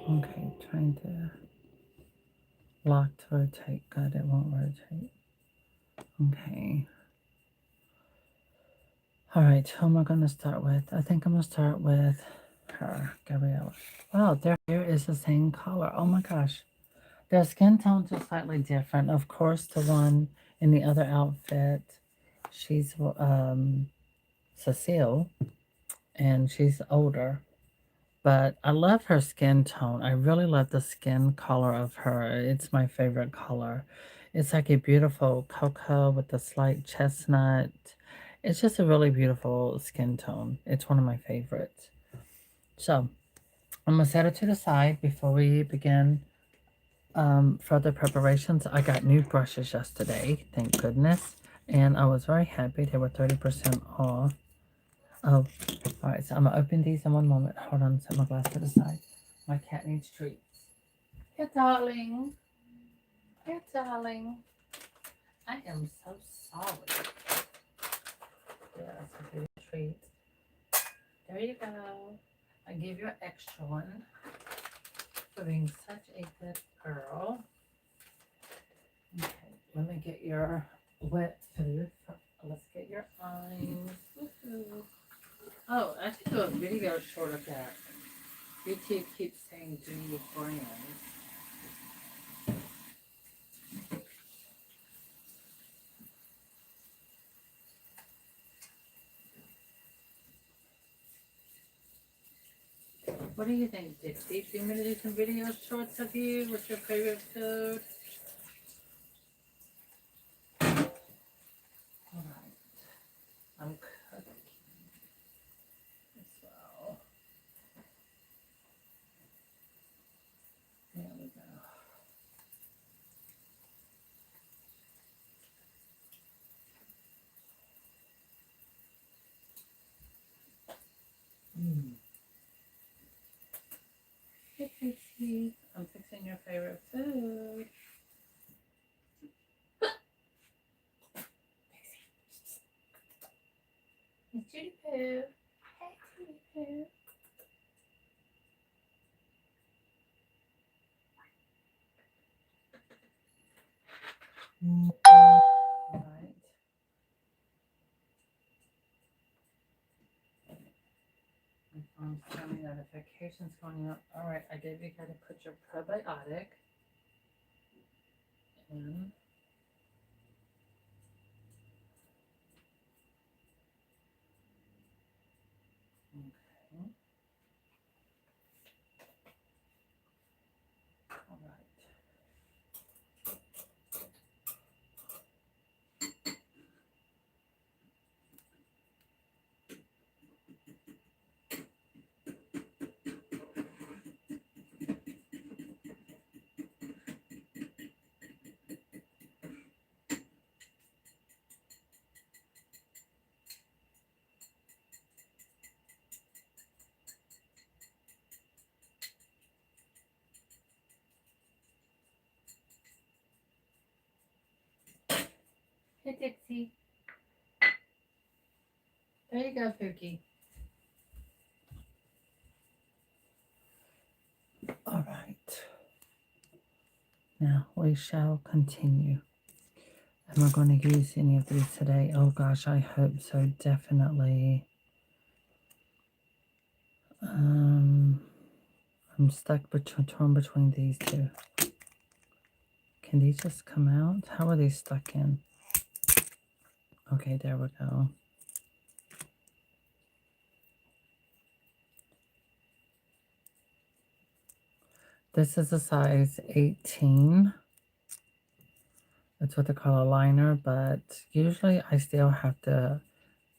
Okay, trying to lock to rotate. Good, it won't rotate. Okay. All right, who am I going to start with? I think I'm going to start with her, Gabrielle. Wow, their hair is the same color. Oh my gosh. Their skin tones are slightly different. Of course, the one in the other outfit, she's Cecile, and she's older. But I love her skin tone. I really love the skin color of her. It's my favorite color. It's like a beautiful cocoa with a slight chestnut. It's just a really beautiful skin tone. It's one of my favorites. So I'm going to set it to the side before we begin further preparations. I got new brushes yesterday, thank goodness. And I was very happy. They were 30% off. Oh, all right. So I'm gonna open these in one moment. Hold on, set my glass to the side. My cat needs treats. Here, darling. Here, darling. I am so sorry. Yes, I'll give you a treat. There you go. I give you an extra one for being such a good girl. Okay, let me get your wet food. Let's get your eyes. Woo-hoo. Oh, I should do a video short of that. YouTube keeps saying do your friends. What do you think, Dixie? Do you want me to do some video shorts of you? What's your favorite food? Alright. I'm cooking as well. There we go. Hey, Dixie. I'm fixing your favorite food. Hey, Judy Poo. Hey, Judy Poo. Alright. My phone's telling me notifications going up. Alright, I gave you got to put your probiotic in. Okay. Alright. Hey, Dixie. There you go, Pookie. All right. Now we shall continue. Am I going to use any of these today? Oh gosh, I hope so. Definitely. I'm stuck torn between these two. Can these just come out? How are these stuck in? Okay, there we go. This is a size 18. That's what they call a liner, but usually I still have to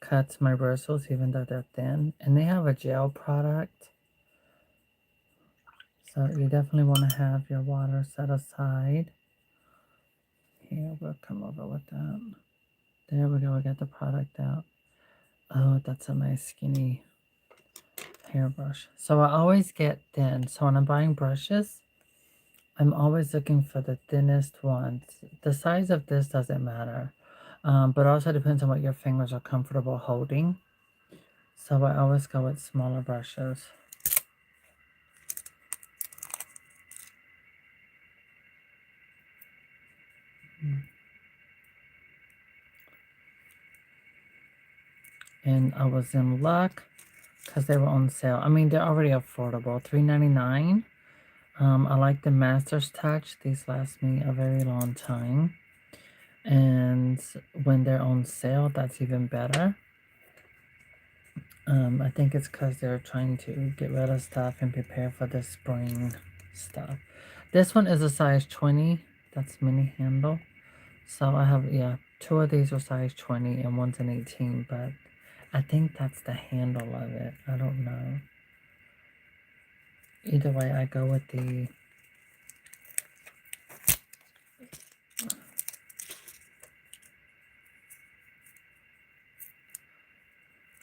cut my bristles even though they're thin. And they have a gel product. So you definitely want to have your water set aside. Here, we'll come over with that. There we go, we got the product out. Oh, that's a nice skinny hairbrush. So I always get thin. So when I'm buying brushes, I'm always looking for the thinnest ones. The size of this doesn't matter, but also depends on what your fingers are comfortable holding. So I always go with smaller brushes. and I was in luck because they were on sale. I mean, they're already affordable, $3.99. I like the Master's Touch. These last me a very long time. And when they're on sale, that's even better. I think it's because they're trying to get rid of stuff and prepare for the spring stuff. This one is a size 20. That's mini handle. So I have, yeah, two of these are size 20 and one's an 18, but I think that's the handle of it. I don't know. Either way, I go with the...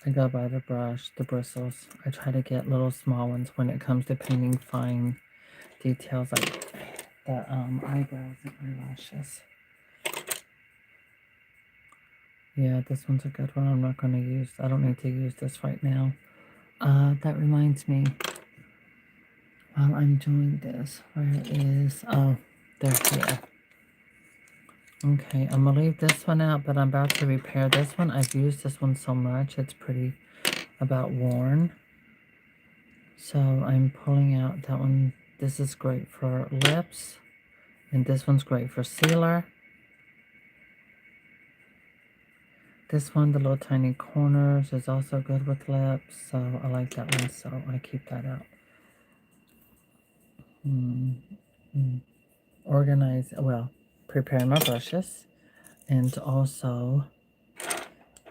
I go by the brush, the bristles. I try to get little small ones when it comes to painting fine details like the eyebrows and eyelashes. Yeah, this one's a good one. I'm not going to use, I don't need to use this right now. That reminds me, while I'm doing this, where is, oh, they're here. Okay, I'm going to leave this one out, but I'm about to repair this one. I've used this one so much, it's pretty about worn. So I'm pulling out that one. This is great for lips, and this one's great for sealer. This one, the little tiny corners, is also good with lips, so I like that one, so I keep that out. Organize, well, prepare my brushes, and also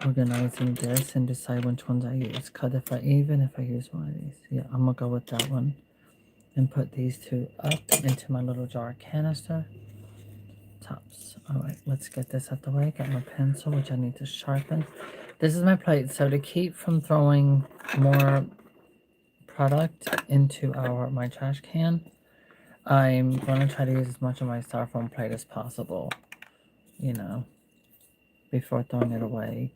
organizing this and decide which ones I use. Because even if I use one of these, yeah, I'm gonna go with that one and put these two up into my little jar canister. Tops. All right, let's get this out the way. Got my pencil, which I need to sharpen. This is my plate, so to keep from throwing more product into my trash can, I'm going to try to use as much of my styrofoam plate as possible, you know, before throwing it away.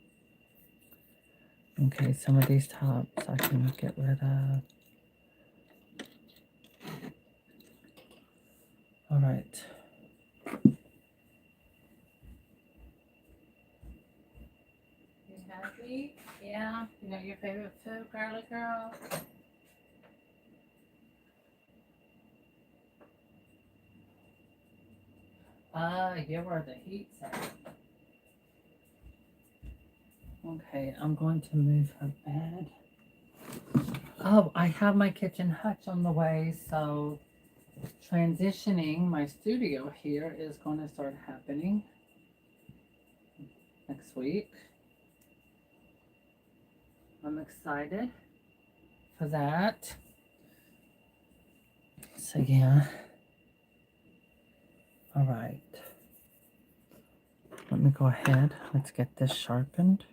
Okay, some of these tops I can get rid of. All right. You happy? Yeah? You know your favorite food, girly girl? You're where the heat's at. Okay, I'm going to move her bed. Oh, I have my kitchen hutch on the way, so transitioning my studio here is going to start happening next week. I'm excited for that. So yeah. All right. Let me go ahead. Let's get this sharpened.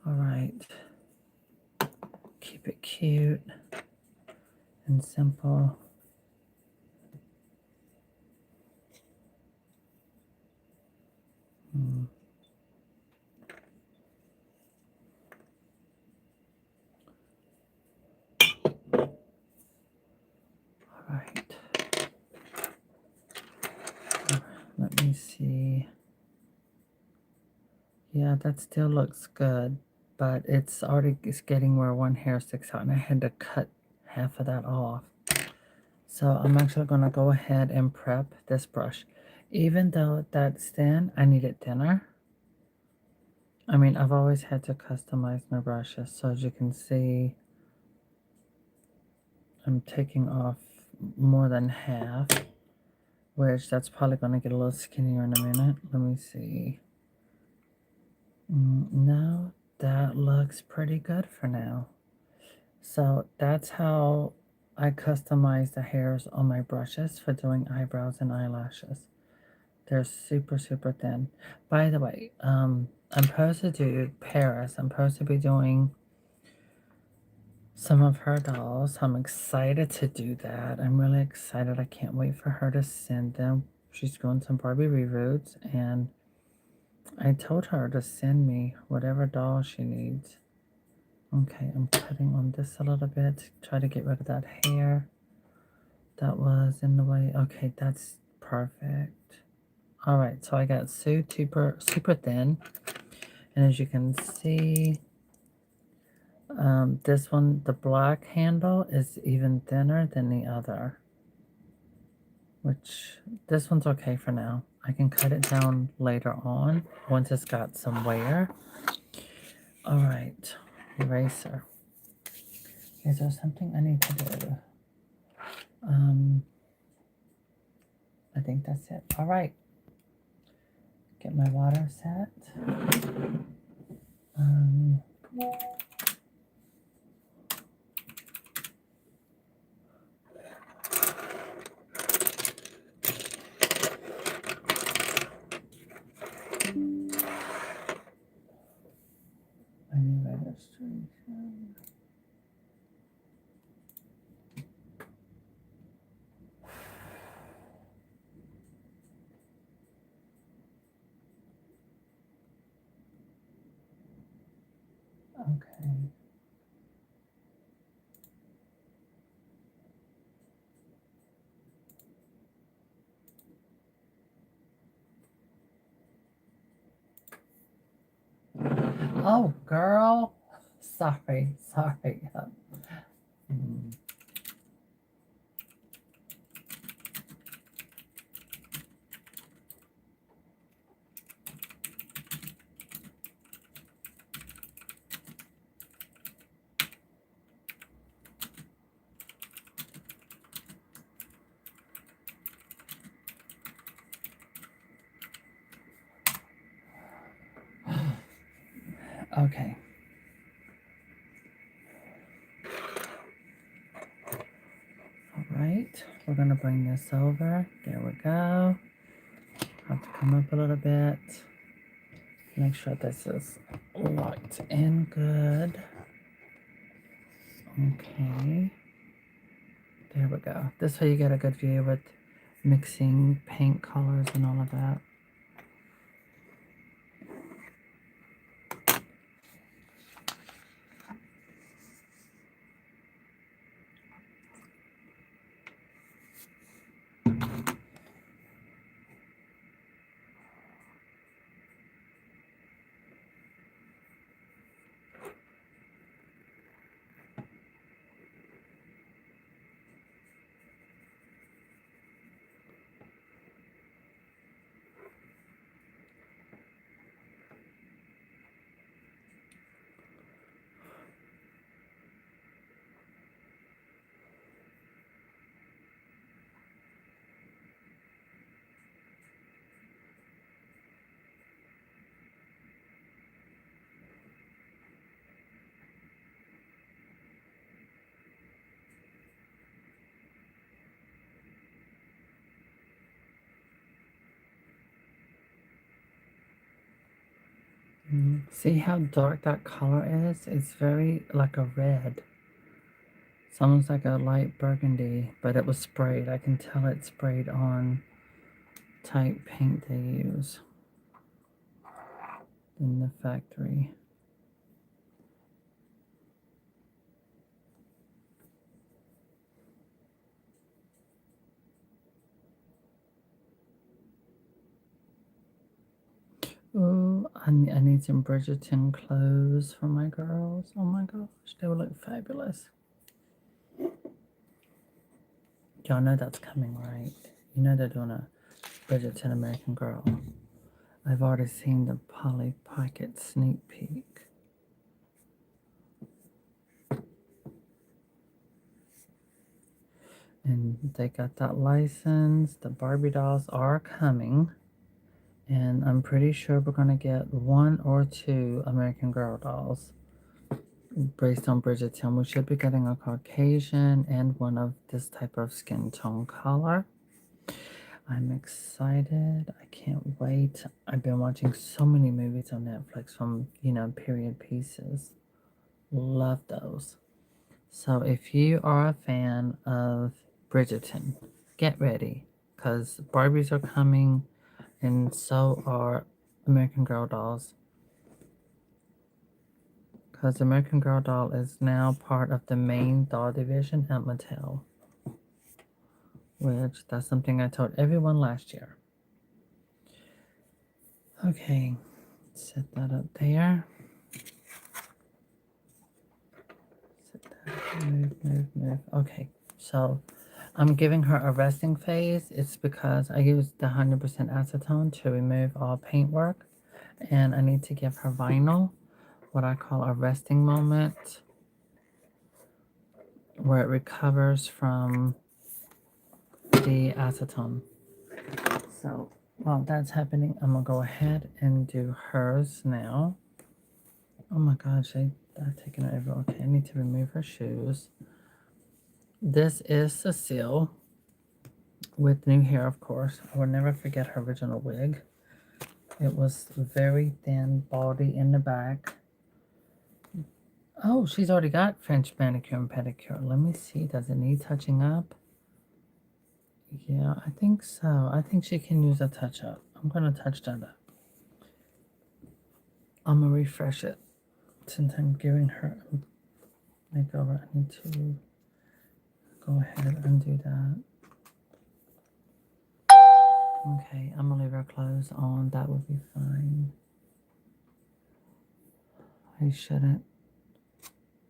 All right. Keep it cute and simple. All right. Let me see. Yeah, that still looks good, but it's getting where one hair sticks out, and I had to cut half of that off. So I'm actually going to go ahead and prep this brush. Even though that's thin, I need it thinner. I mean, I've always had to customize my brushes, so as you can see, I'm taking off more than half, which that's probably going to get a little skinnier in a minute. Let me see. No, that looks pretty good for now. So that's how I customize the hairs on my brushes for doing eyebrows and eyelashes. They're super, super thin. By the way, I'm supposed to do Paris. I'm supposed to be doing some of her dolls. I'm excited to do that. I'm really excited. I can't wait for her to send them. She's doing some Barbie reroots, and I told her to send me whatever doll she needs. Okay, I'm cutting on this a little bit. Try to get rid of that hair that was in the way. Okay, that's perfect. All right, so I got super thin, and as you can see, this one, the black handle is even thinner than the other, which this one's okay for now. I can cut it down later on once it's got some wear. All right, eraser. Is there something I need to do? I think that's it. All right. Get my water set. I need registration. Okay. Oh, girl. Sorry. Mm, Okay. All right. We're going to bring this over. There we go. Have to come up a little bit. Make sure this is locked in good. Okay. There we go. This way you get a good view with mixing paint colors and all of that. See how dark that color is? It's very like a red. It's almost like a light burgundy, but it was sprayed. I can tell it's sprayed on type paint they use in the factory. Oh, I need some Bridgerton clothes for my girls. Oh my gosh, they will look fabulous. Y'all know that's coming, right? You know they're doing a Bridgerton American Girl. I've already seen the Polly Pocket sneak peek. And they got that license. The Barbie dolls are coming. And I'm pretty sure we're going to get 1 or 2 American Girl dolls based on Bridgerton. We should be getting a Caucasian and one of this type of skin tone color. I'm excited. I can't wait. I've been watching so many movies on Netflix from, period pieces. Love those. So if you are a fan of Bridgerton, get ready because Barbies are coming and so are American Girl dolls. Because American Girl doll is now part of the main doll division at Mattel. Which, that's something I told everyone last year. Okay, set that up there. Set that, move. Okay, so I'm giving her a resting phase. It's because I used the 100% acetone to remove all paintwork, and I need to give her vinyl, what I call a resting moment, where it recovers from the acetone. So while that's happening, I'm gonna go ahead and do hers now. Oh my gosh, I've taken her everywhere. Okay, I need to remove her shoes. This is Cecile with new hair, of course. I will never forget her original wig. It was very thin, baldy in the back. Oh, she's already got French manicure and pedicure. Let me see. Does it need touching up? Yeah, I think so. I think she can use a touch up. I'm going to touch that up. I'm going to refresh it since I'm giving her a makeover. I need to go ahead and do that. Okay, I'm going to leave her clothes on. That would be fine. I shouldn't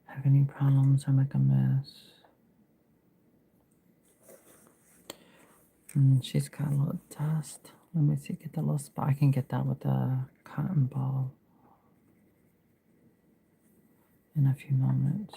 have any problems or make a mess. She's got a little dust. Let me see, get that little spot. I can get that with a cotton ball in a few moments.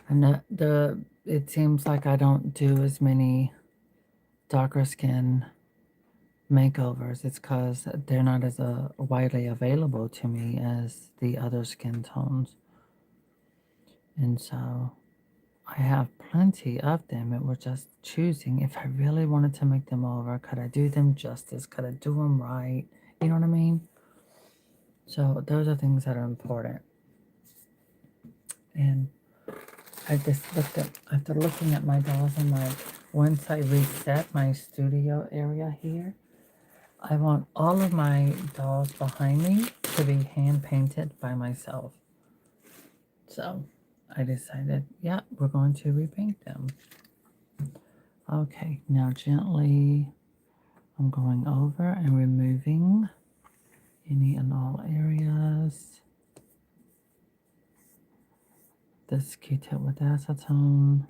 And it seems like I don't do as many darker skin makeovers. It's because they're not as widely available to me as the other skin tones. And so I have plenty of them. It was just choosing if I really wanted to make them over. Could I do them justice? Could I do them right? You know what I mean? So those are things that are important. And I just looked at, after looking at my dolls, I'm like, once I reset my studio area here, I want all of my dolls behind me to be hand painted by myself. So I decided, yeah, we're going to repaint them. Okay, now gently I'm going over and removing any and all areas. This Q-tip with acetone.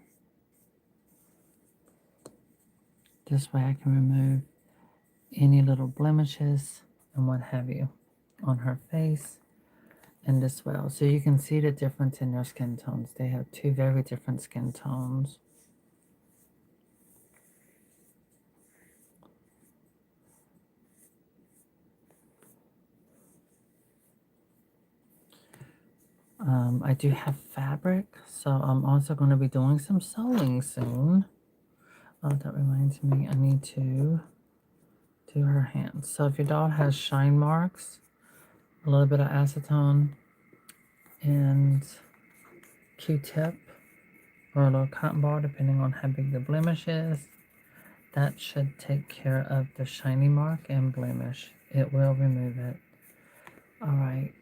This way I can remove any little blemishes and what have you on her face and as well. So you can see the difference in their skin tones. They have two very different skin tones. I do have fabric, so I'm also going to be doing some sewing soon. Oh, that reminds me, I need to do her hands. So if your doll has shine marks, a little bit of acetone and Q-tip or a little cotton ball, depending on how big the blemish is, that should take care of the shiny mark and blemish. It will remove it. All right.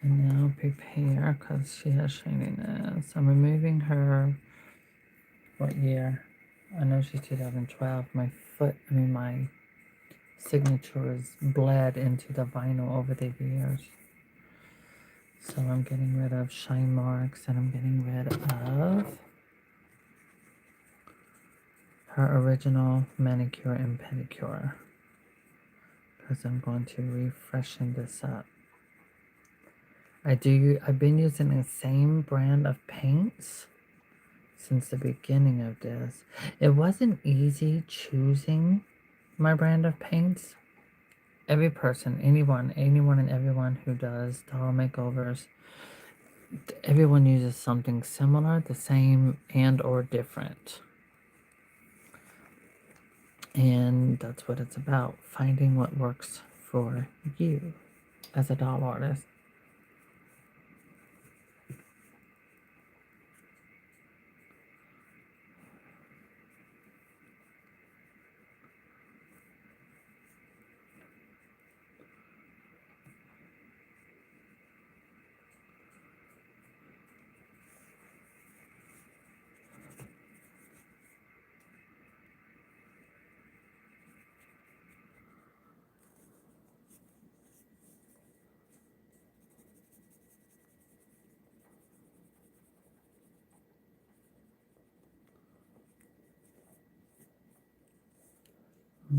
And now prepare, because she has shininess. I'm removing her, what year? I know she's 2012. My signature is bled into the vinyl over the years. So I'm getting rid of shine marks and I'm getting rid of her original manicure and pedicure. Because I'm going to refreshen this up. I've been using the same brand of paints since the beginning of this. It wasn't easy choosing my brand of paints. Every person, anyone and everyone who does doll makeovers, everyone uses something similar, the same, and or different. And that's what it's about, finding what works for you as a doll artist.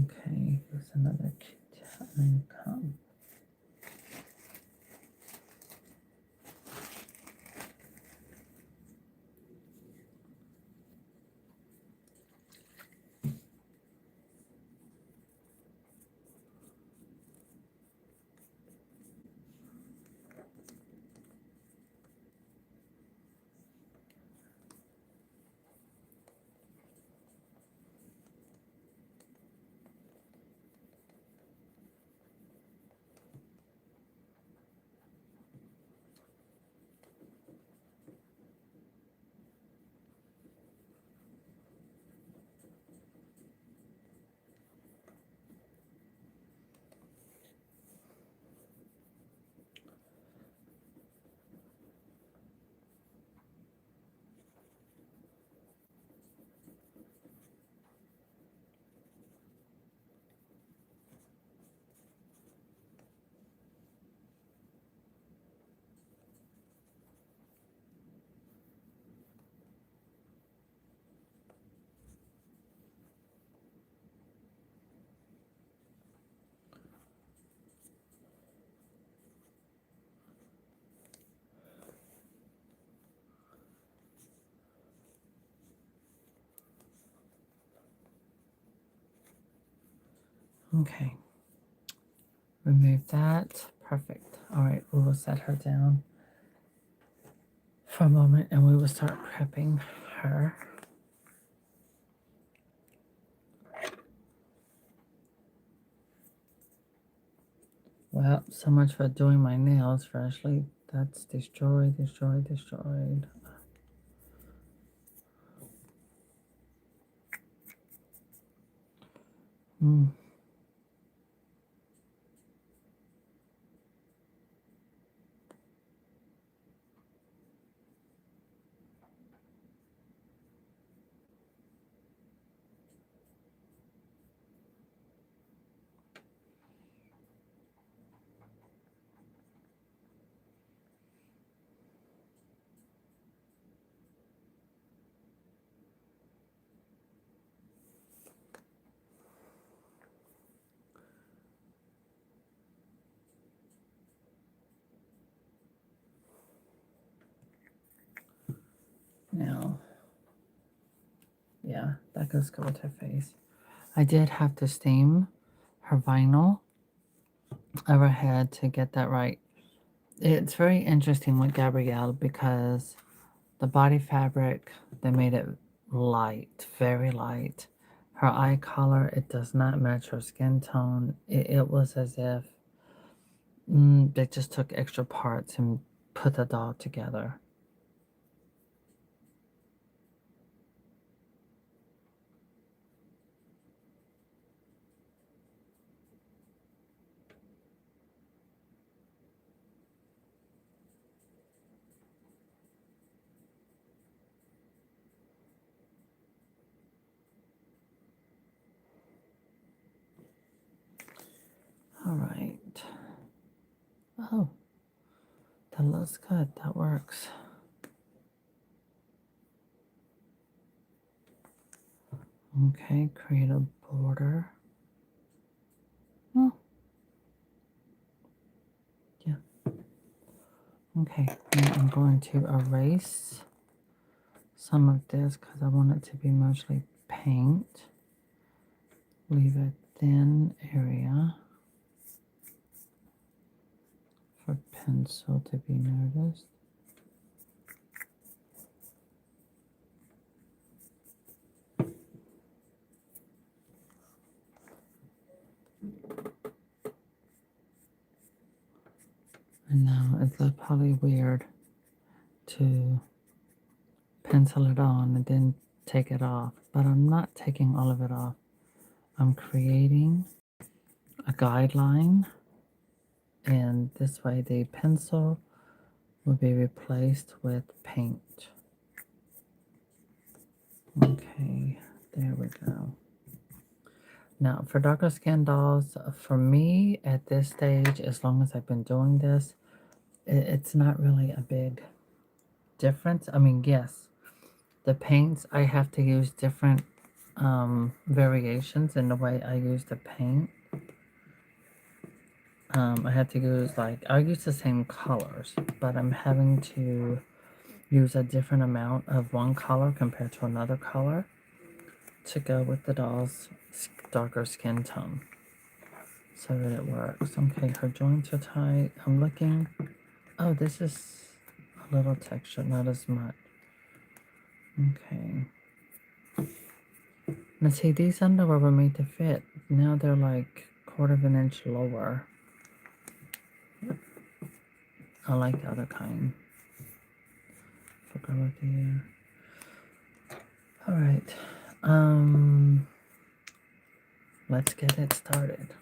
Okay, here's another Italian cup. Okay, remove that. Perfect. All right, we will set her down for a moment and we will start prepping her. Well, so much for doing my nails freshly. That's destroyed, destroyed, destroyed. Mm. Now, yeah, that goes good with her face. I did have to steam her vinyl overhead to get that right. It's very interesting with Gabrielle because the body fabric, they made it light, very light. Her eye color, it does not match her skin tone. It was as if they just took extra parts and put the doll together. All right. Oh, that looks good. That works. Okay, create a border. Oh, yeah. Okay, now I'm going to erase some of this because I want it to be mostly paint. Leave a thin area for pencil to be noticed. And now it's probably weird to pencil it on and then take it off, but I'm not taking all of it off. I'm creating a guideline, and this way the pencil will be replaced with paint. Okay, there we go. Now for darker skin dolls, for me at this stage, as long as I've been doing this, it's not really a big difference. I mean, yes, the paints I have to use different variations in the way I use the paint. I had to use I use the same colors, but I'm having to use a different amount of one color compared to another color to go with the doll's darker skin tone so that it works. Okay, her joints are tight. I'm looking. Oh, this is a little texture, not as much. Okay. Now see, these underwear were made to fit. Now they're like 1/4 inch lower. I like the other kind. For girl of the year. All right. Let's get it started.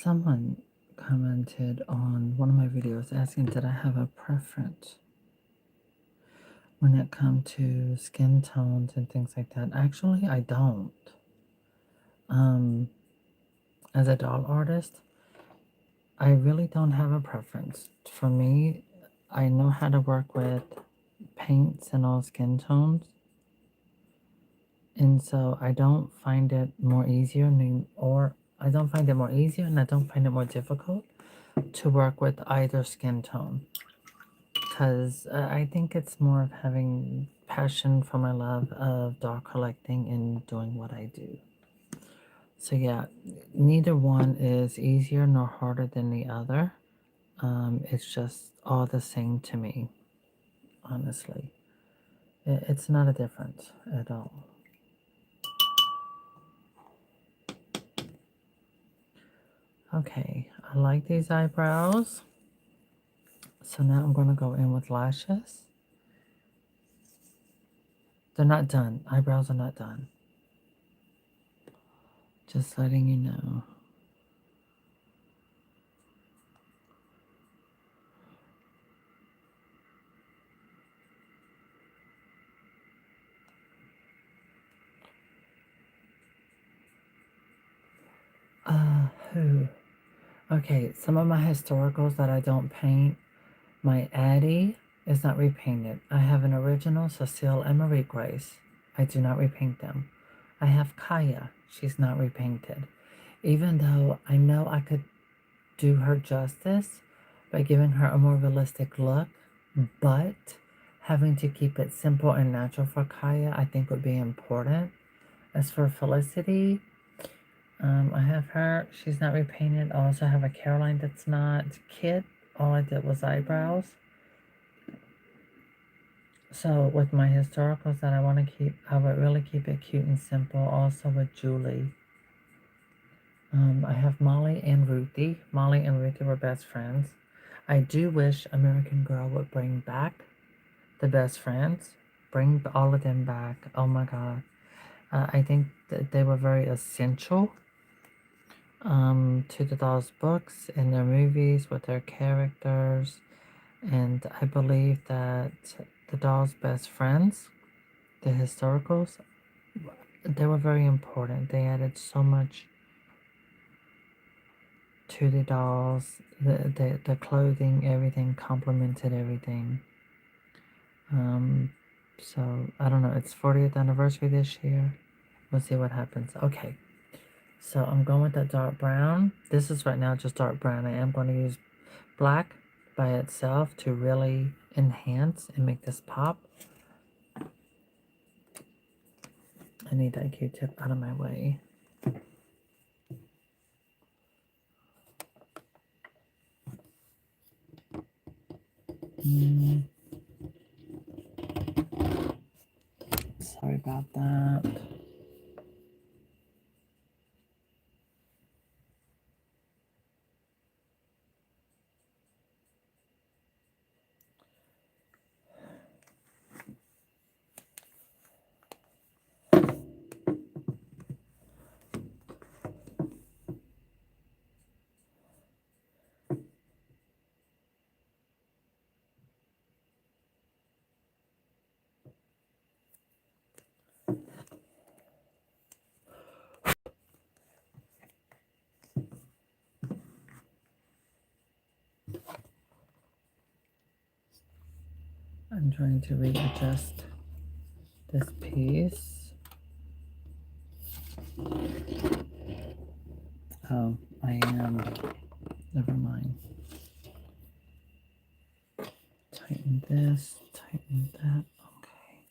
Someone commented on one of my videos asking, did I have a preference when it comes to skin tones and things like that? Actually, I don't. Um, as a doll artist, I really don't have a preference. For me, I know how to work with paints and all skin tones. And so I don't find it more easier, or I don't find it more easier and I don't find it more difficult to work with either skin tone. Because I think it's more of having passion for my love of doll collecting and doing what I do. So yeah, neither one is easier nor harder than the other. It's just all the same to me, honestly. It's not a difference at all. Okay, I like these eyebrows. So now I'm going to go in with lashes. They're not done. Eyebrows are not done. Just letting you know. Who? Okay, some of my historicals that I don't paint, my Addie is not repainted. I have an original Cecile and Marie Grace. I do not repaint them. I have Kaya. She's not repainted. Even though I know I could do her justice by giving her a more realistic look, but having to keep it simple and natural for Kaya, I think would be important. As for Felicity, I have her. She's not repainted. I also have a Caroline that's not. Kit, all I did was eyebrows. So with my historicals that I want to keep, I would really keep it cute and simple. Also with Julie. I have Molly and Ruthie. Molly and Ruthie were best friends. I do wish American Girl would bring back the best friends. Bring all of them back. Oh my god. I think that they were very essential to the dolls' books and their movies with their characters. And I believe that the dolls' best friends, the historicals, they were very important. They added so much to the dolls. The clothing, everything complemented everything. So I don't know. It's 40th anniversary this year. We'll see what happens. Okay. So I'm going with that dark brown. This is right now just dark brown. I am going to use black by itself to really enhance and make this pop. I need that Q-tip out of my way. Sorry about that. I'm trying to readjust this piece. Oh, I am. Never mind. Tighten this, tighten that. Okay.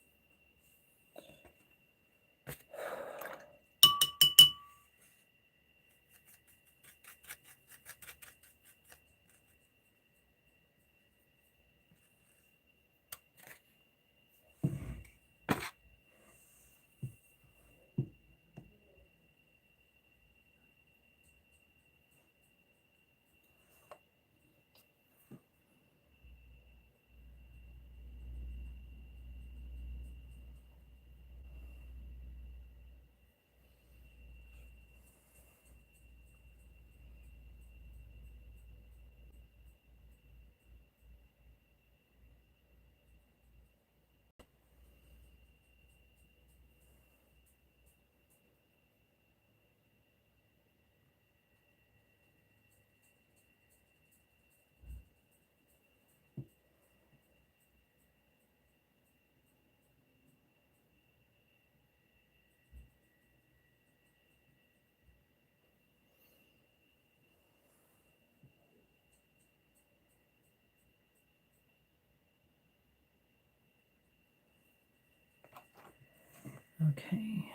Okay.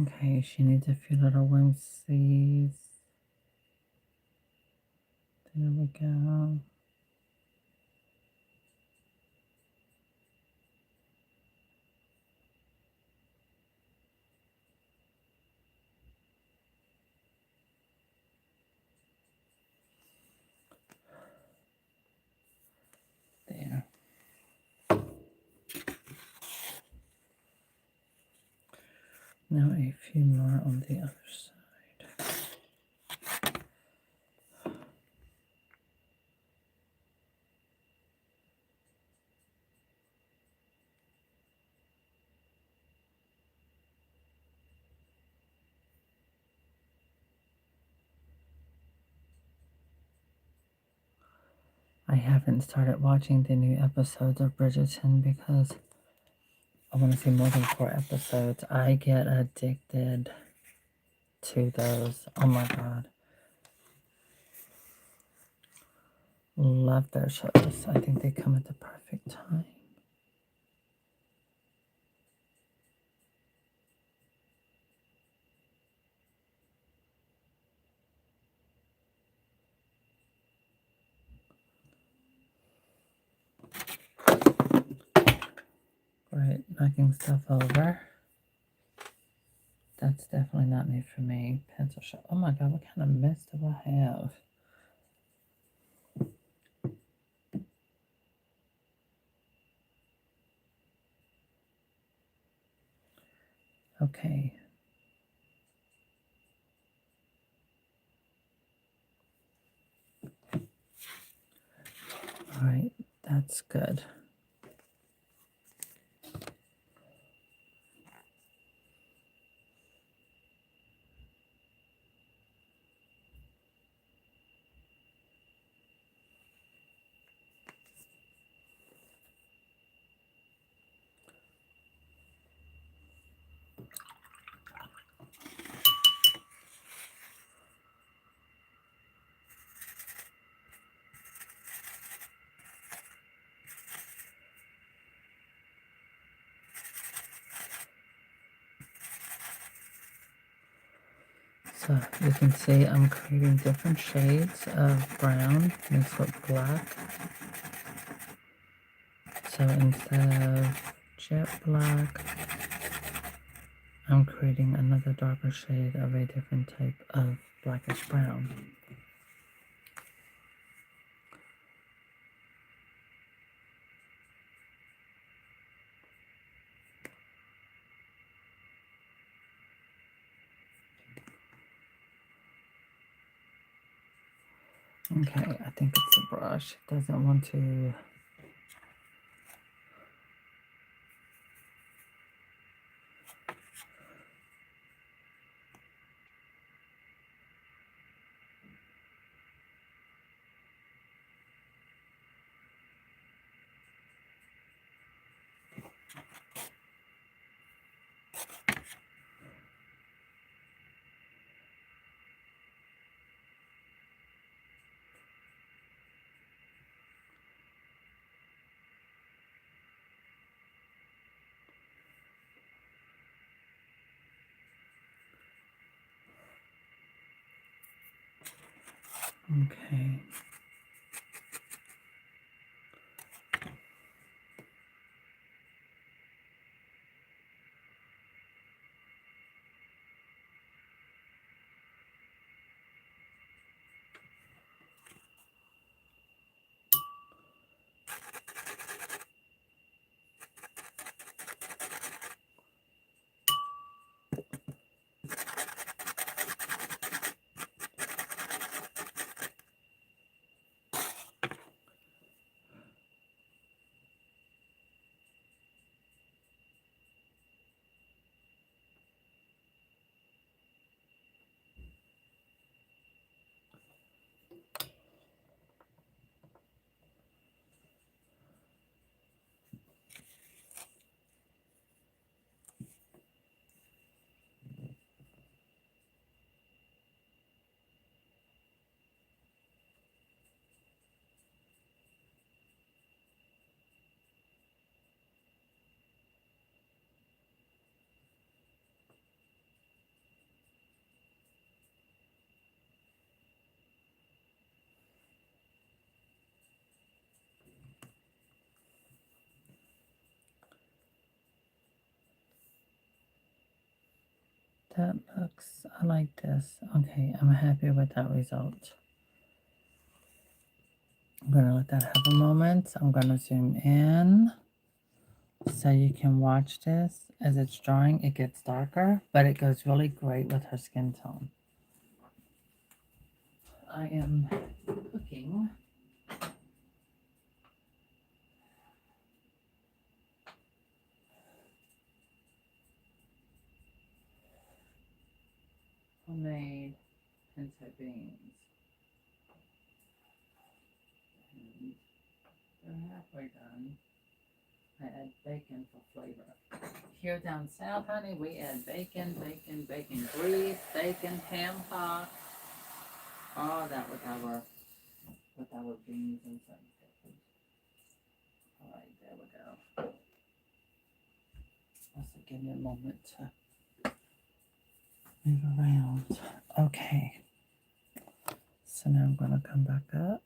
Okay, she needs a few little whimsies. There we go. There. Now a few more on the other side. I haven't started watching the new episodes of Bridgerton because I want to see more than 4 episodes. I get addicted to those. Oh my god. Love their shows. I think they come at the perfect time. Right, knocking stuff over. That's definitely not made for me. Pencil sharp. Oh my god, what kind of mess do I have? Okay. All right, that's good. So you can see I'm creating different shades of brown mixed with black. So instead of jet black, I'm creating another darker shade of a different type of blackish brown. Okay, I think it's the brush. It doesn't want to. Okay. that looks. I like this. Okay, I'm happy with that result. I'm going to let that have a moment. I'm going to zoom in so you can watch this. As it's drying, it gets darker, but it goes really great with her skin tone. I am cooking homemade pinto beans. And they're halfway done. I add bacon for flavor. Here down south, honey, we add bacon, bacon, bacon grease, bacon, ham hock, all that with our beans and things. All right, there we go. Also, give me a moment to move around. Okay. So now I'm going to come back up.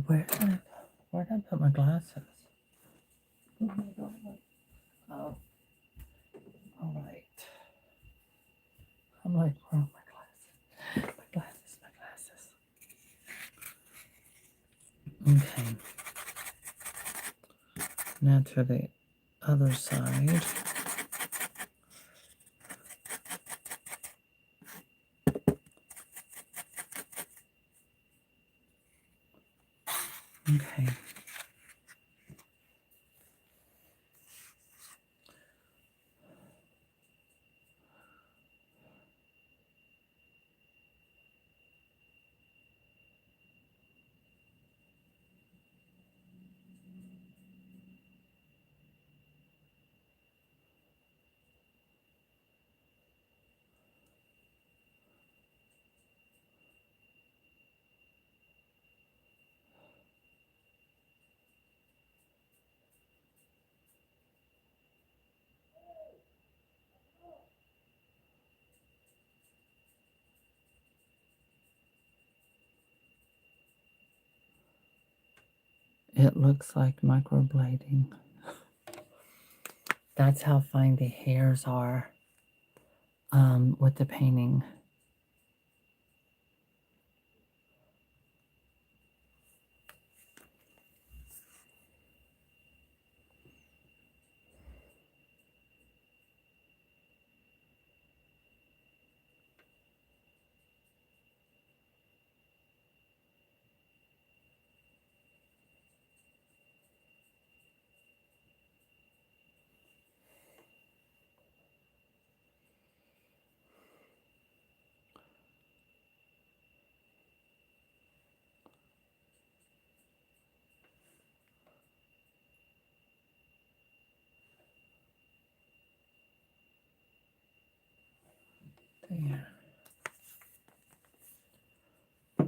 Where did I put my glasses? Oh, all right. I'm like, where are my glasses? My glasses, my glasses. Okay. Now to the other side. Okay. It looks like microblading. That's how fine the hairs are with the painting. There. Okay.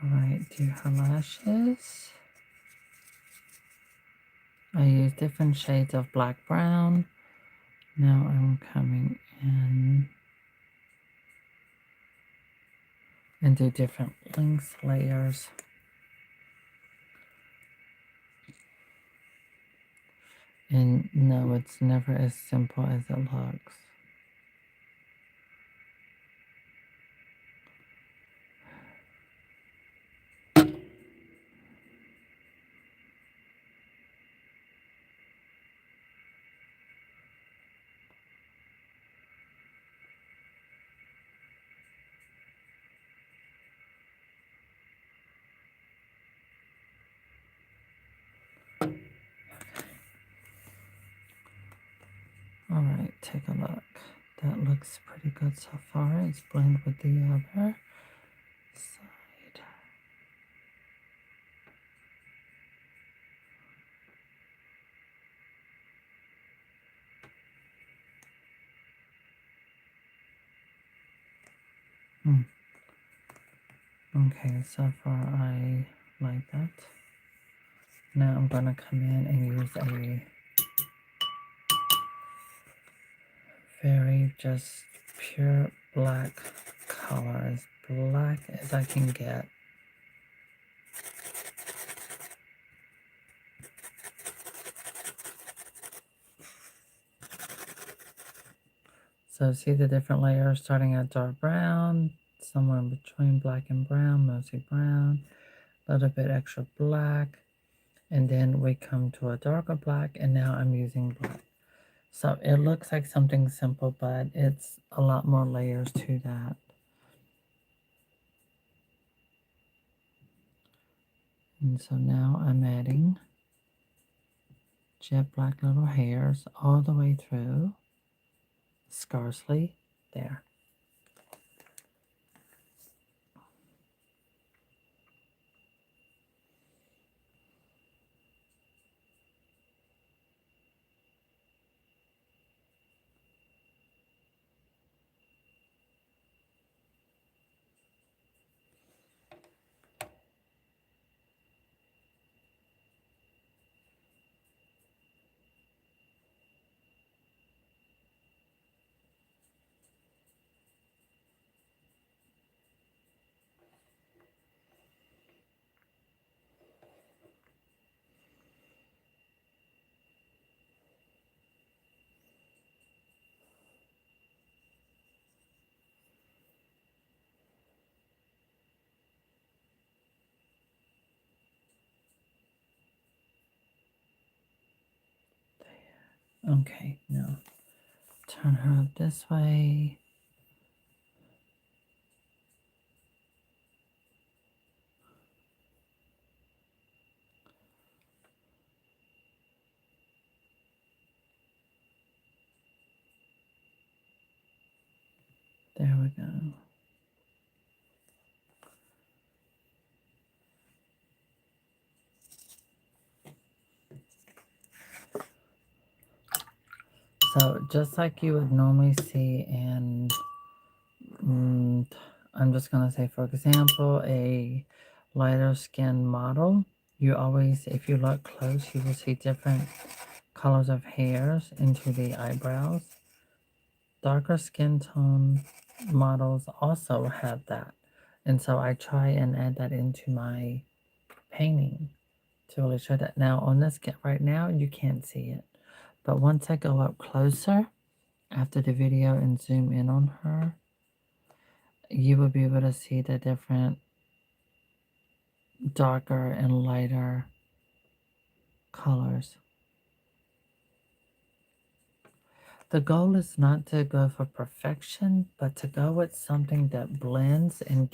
All right, do her lashes. I use different shades of black brown. Now I'm coming in and do different length layers. And no, it's never as simple as it looks. take a look. That looks pretty good so far. It's blended with the other side. Okay, so far I like that. Now I'm gonna come in and use a very just pure black color, as black as I can get. So see the different layers starting at dark brown, somewhere in between black and brown, mostly brown, a little bit extra black, and then we come to a darker black, and now I'm using black. So it looks like something simple, but it's a lot more layers to that. And so now I'm adding jet black little hairs all the way through, scarcely there. Okay, now turn her up this way. There we go. So just like you would normally see in, I'm just going to say, for example, a lighter skin model, you always, if you look close, you will see different colors of hairs into the eyebrows. Darker skin tone models also have that. And so I try and add that into my painting to really show that. Now on this right now, you can't see it. But once I go up closer after the video and zoom in on her, you will be able to see the different darker and lighter colors. The goal is not to go for perfection, but to go with something that blends and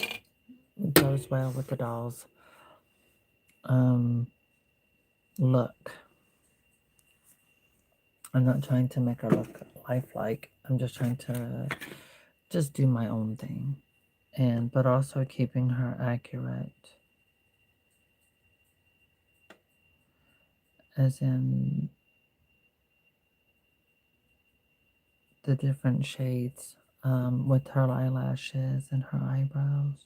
goes well with the doll's look. I'm not trying to make her look lifelike. I'm just trying to just do my own thing. But also keeping her accurate. As in the different shades with her eyelashes and her eyebrows.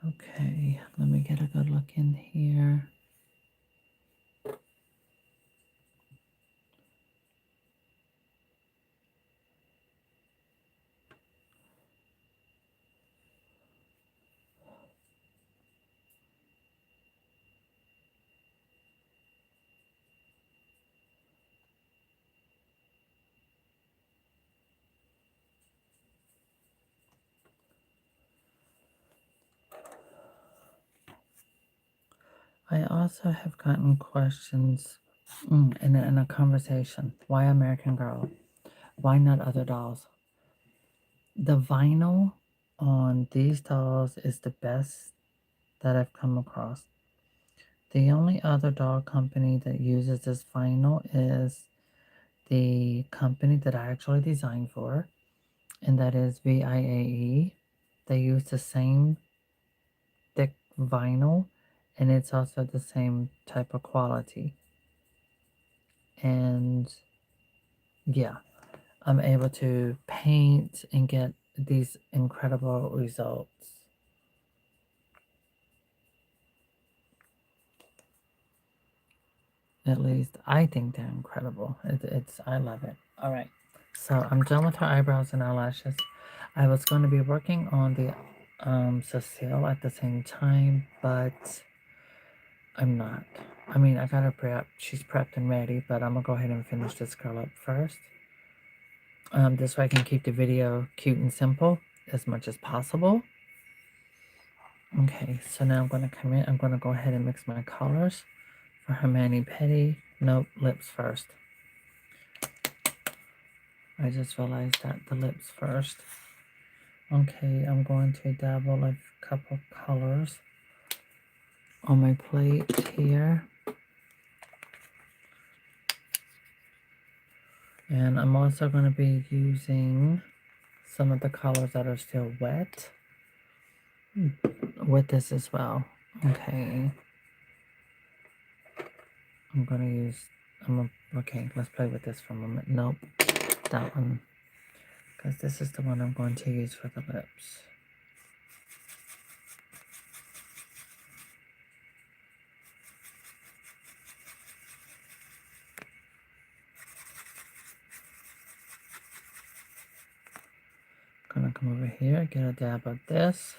Okay, let me get a good look in here. I also have gotten questions in a conversation. Why American Girl? Why not other dolls? The vinyl on these dolls is the best that I've come across. The only other doll company that uses this vinyl is the company that I actually designed for, and that is VIAE. They use the same thick vinyl, and it's also the same type of quality. And yeah, I'm able to paint and get these incredible results. At least I think they're incredible. I love it. All right, so I'm done with her eyebrows and eyelashes. I was going to be working on the Cecile at the same time, but I'm not. I mean, I got her prepped. She's prepped and ready, but I'm gonna go ahead and finish this girl up first. This way I can keep the video cute and simple as much as possible. Okay, so now I'm gonna come in. I'm gonna go ahead and mix my colors for her mani-pedi. Nope, lips first. I just realized that the lips first. Okay, I'm going to dabble a couple colors on my plate here. And I'm also going to be using some of the colors that are still wet with this as well. Okay. Okay, let's play with this for a moment. Nope, that one. Because this is the one I'm going to use for the lips. Gonna come over here, get a dab of this.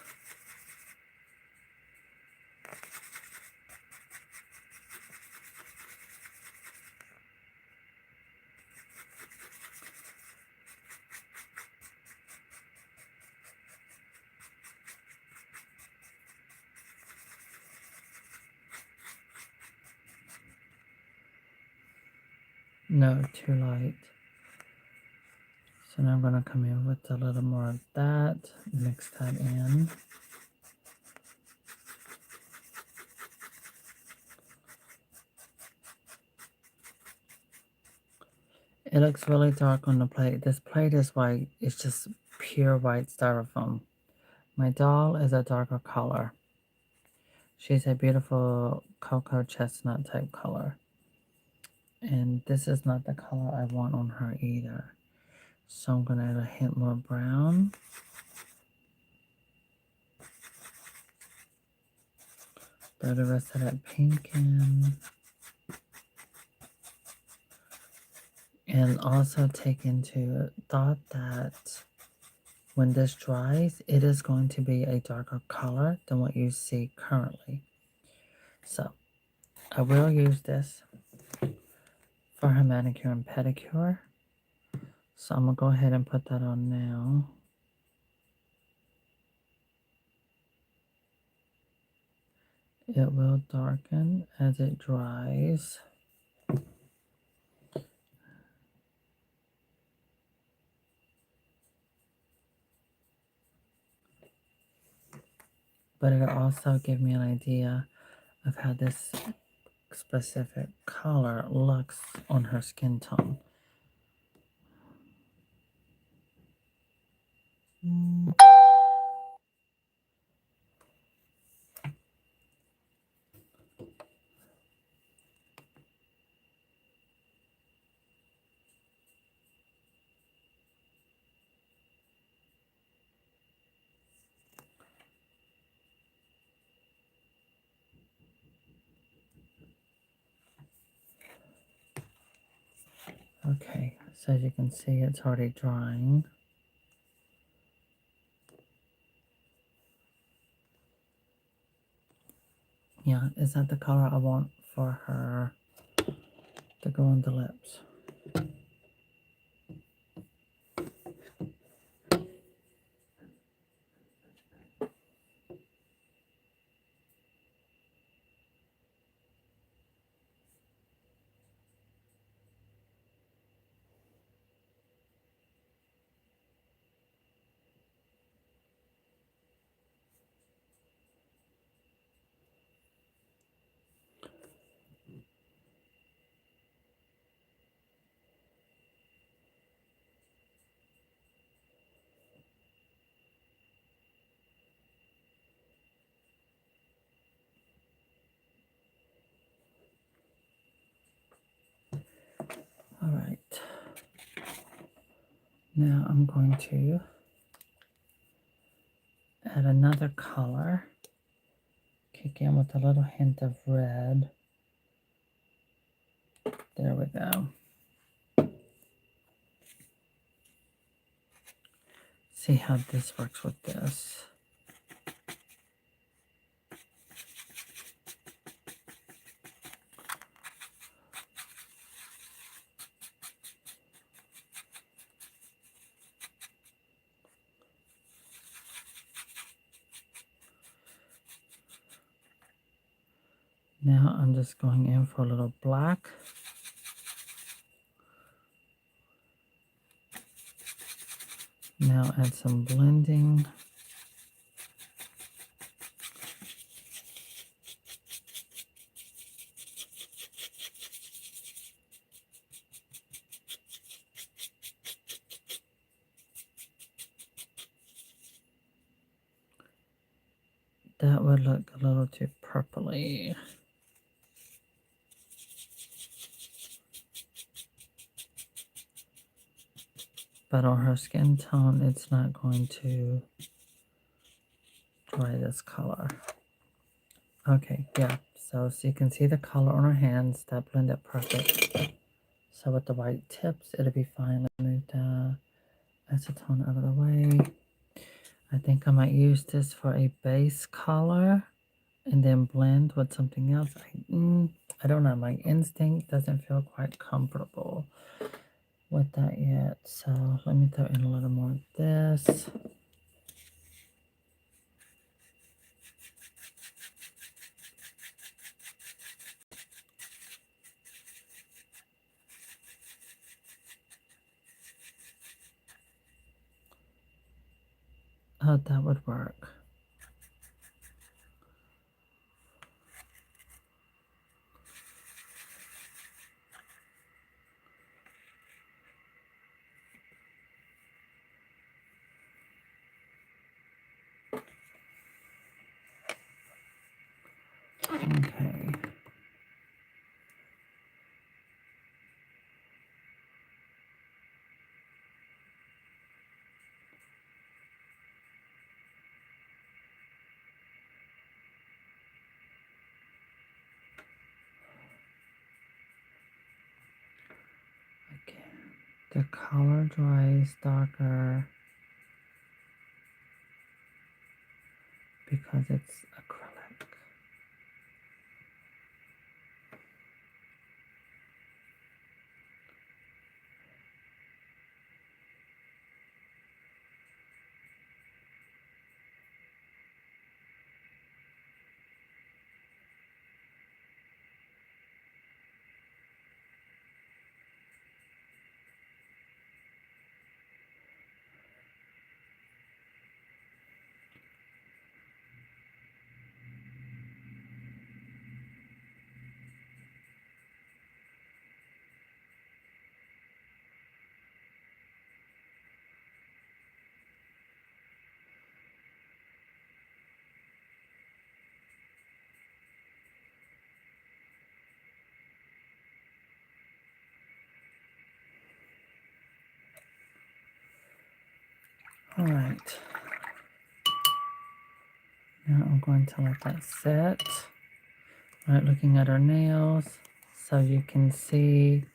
No, too light. So now I'm gonna come in with a little more of that, mix that in. It looks really dark on the plate. This plate is white. It's just pure white styrofoam. My doll is a darker color. She's a beautiful cocoa chestnut type color. And this is not the color I want on her either. So I'm going to add a hint more brown. Throw the rest of that pink in. And also take into thought that when this dries, it is going to be a darker color than what you see currently. So I will use this for her manicure and pedicure. So I'm going to go ahead and put that on now. It will darken as it dries. But it'll also give me an idea of how this specific color looks on her skin tone. Okay, so as you can see, it's already drying. Yeah, is that the color I want for her to go on the lips? Now I'm going to add another color. Kick in with a little hint of red. There we go. See how this works with this. Now I'm just going in for a little black. Now add some blending. That would look a little too purpley. But on her skin tone, it's not going to dry this color. Okay, yeah. So you can see the color on her hands. That blended perfect. So with the white tips, it'll be fine. Let me move the acetone out of the way. I think I might use this for a base color and then blend with something else. I don't know. My instinct doesn't feel quite comfortable with that yet. So let me throw in a little more of this. Oh, that would work. Okay. Again, the color dries darker because it's acrylic. All right. Now I'm going to let that set. All right, looking at her nails, so you can see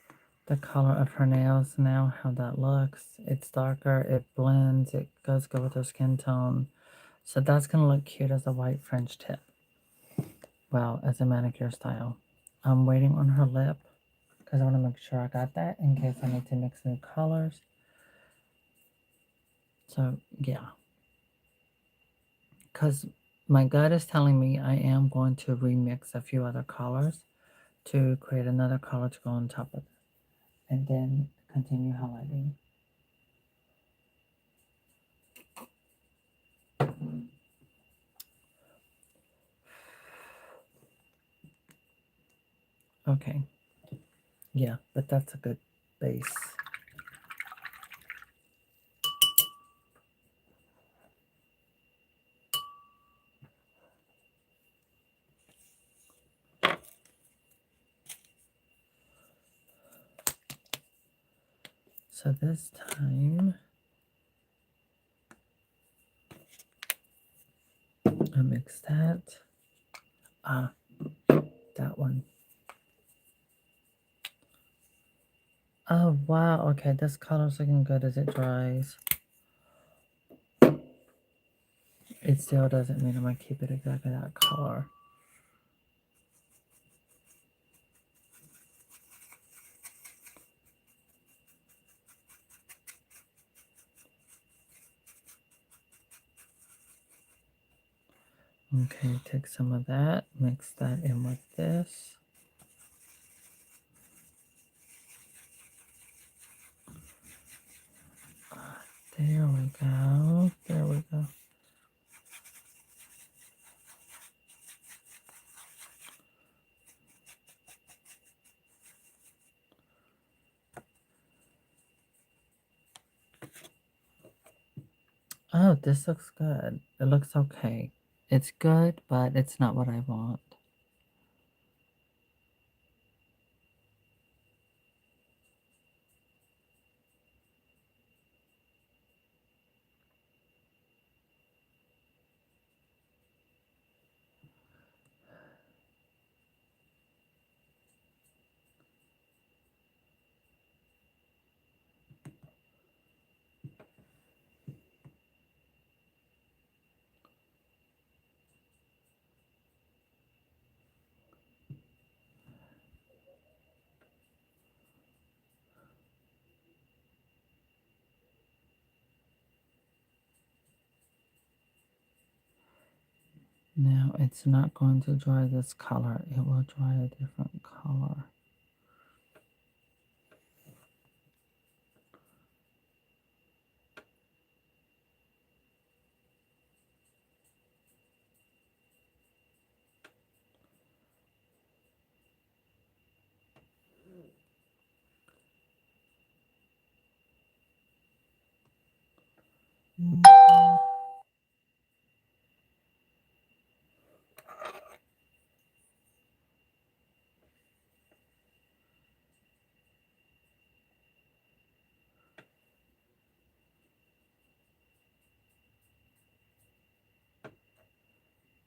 the color of her nails now, how that looks. It's darker, it blends, it goes good with her skin tone. So that's going to look cute as a white French tip. Well, as a manicure style. I'm waiting on her lip because I want to make sure I got that in case I need to mix new colors. So, yeah. Because my gut is telling me I am going to remix a few other colors to create another color to go on top of it. And then continue highlighting. Okay. Yeah, but that's a good base. So this time, gonna mix that. That one. Oh wow, okay, this color's looking good as it dries. It still doesn't mean I'm gonna keep it exactly that color. Okay, take some of that, mix that in with this. There we go. There we go. Oh, this looks good. It looks okay. It's good, but it's not what I want. Now, it's not going to dry this color. It will dry a different color.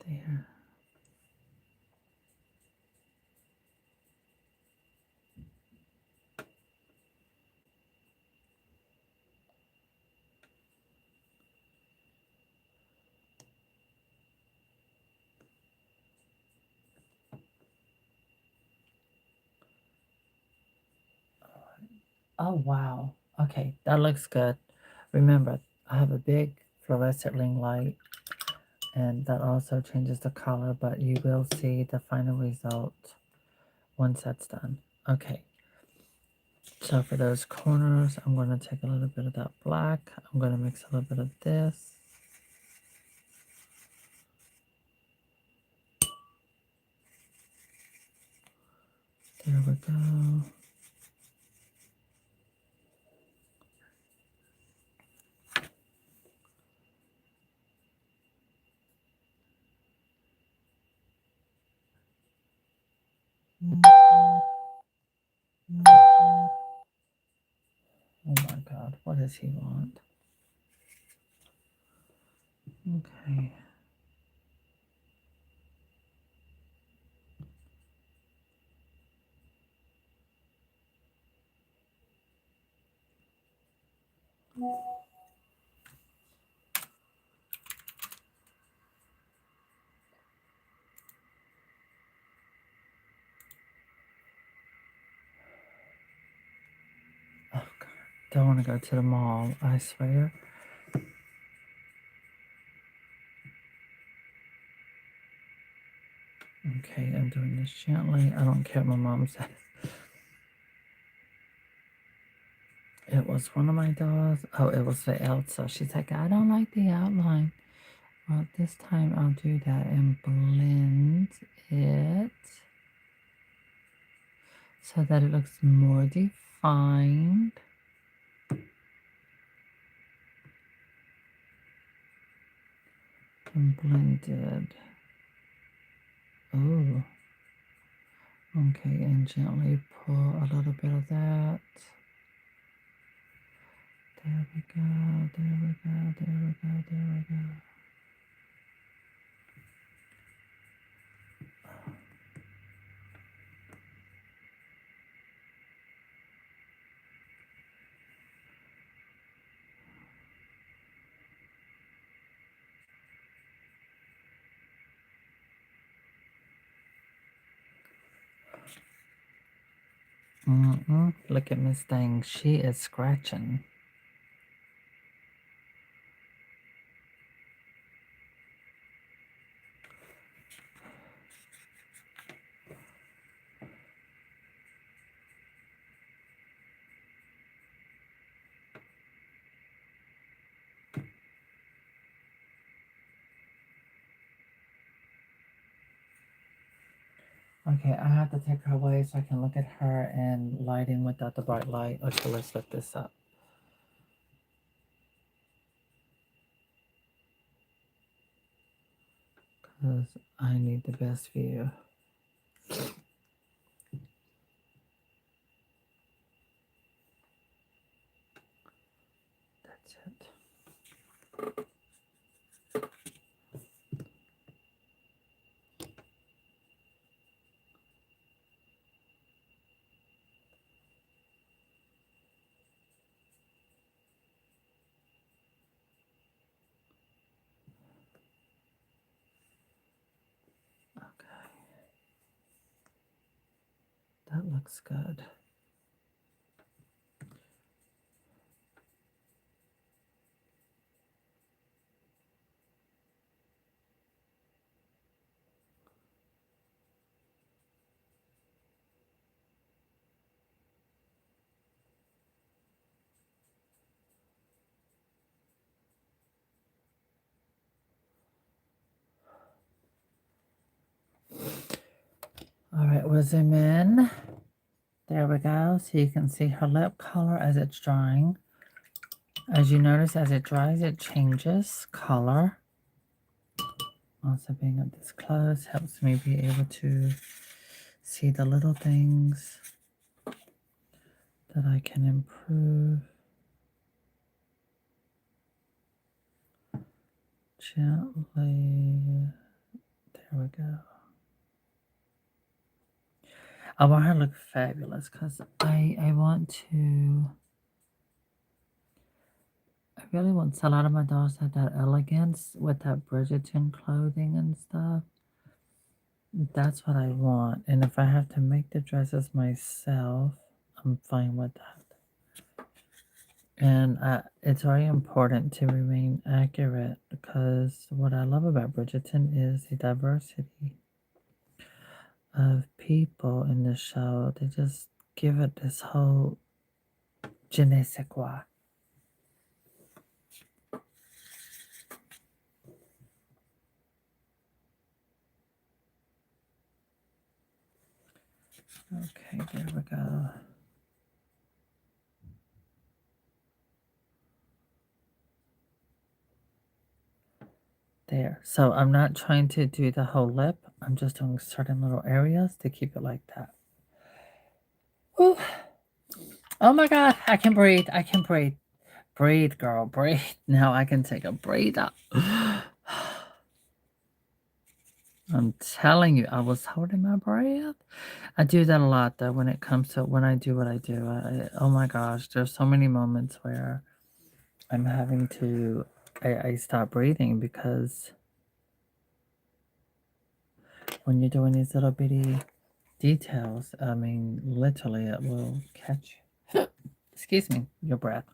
There. Oh, wow. Okay, that looks good. Remember, I have a big fluorescent ring light, and that also changes the color, but you will see the final result once that's done. Okay, so for those corners, I'm going to take a little bit of that black. I'm going to mix a little bit of this. There we go. Oh my God, what does he want? Okay. Oh God, don't want to go to the mall, I swear. Okay, I'm doing this gently. I don't care what my mom says. It was one of my dolls. Oh, it was for Elsa. She's like, I don't like the outline. Well, this time I'll do that and blend it so that it looks more defined. And blended. Oh. Okay, and gently pull a little bit of that. There we go, there we go, there we go, there we go. Look at Miss Thing. She is scratching. Okay, I have to take her away so I can look at her and lighting without the bright light. Okay, let's lift this up. Because I need the best view. That's it. Okay. That looks good. All right, we'll zoom in. There we go. So you can see her lip color as it's drying. As you notice, as it dries, it changes color. Also, being up this close helps me be able to see the little things that I can improve. Gently. There we go. I want her to look fabulous because I want to. I really want a lot of my dolls to have that elegance with that Bridgerton clothing and stuff. That's what I want. And if I have to make the dresses myself, I'm fine with that. And it's very important to remain accurate because what I love about Bridgerton is the diversity of people in the show. They just give it this whole je ne sais quoi. Okay, there we go. There. So I'm not trying to do the whole lip. I'm just doing certain little areas to keep it like that. Ooh. Oh my God, I can breathe. I can breathe. Breathe, girl, breathe. Now I can take a breathe out. I'm telling you, I was holding my breath. I do that a lot though when it comes to when I do what I do. Oh my gosh, there's so many moments where I'm having to, I stop breathing because when you're doing these little bitty details, I mean, literally it will catch, excuse me, your breath.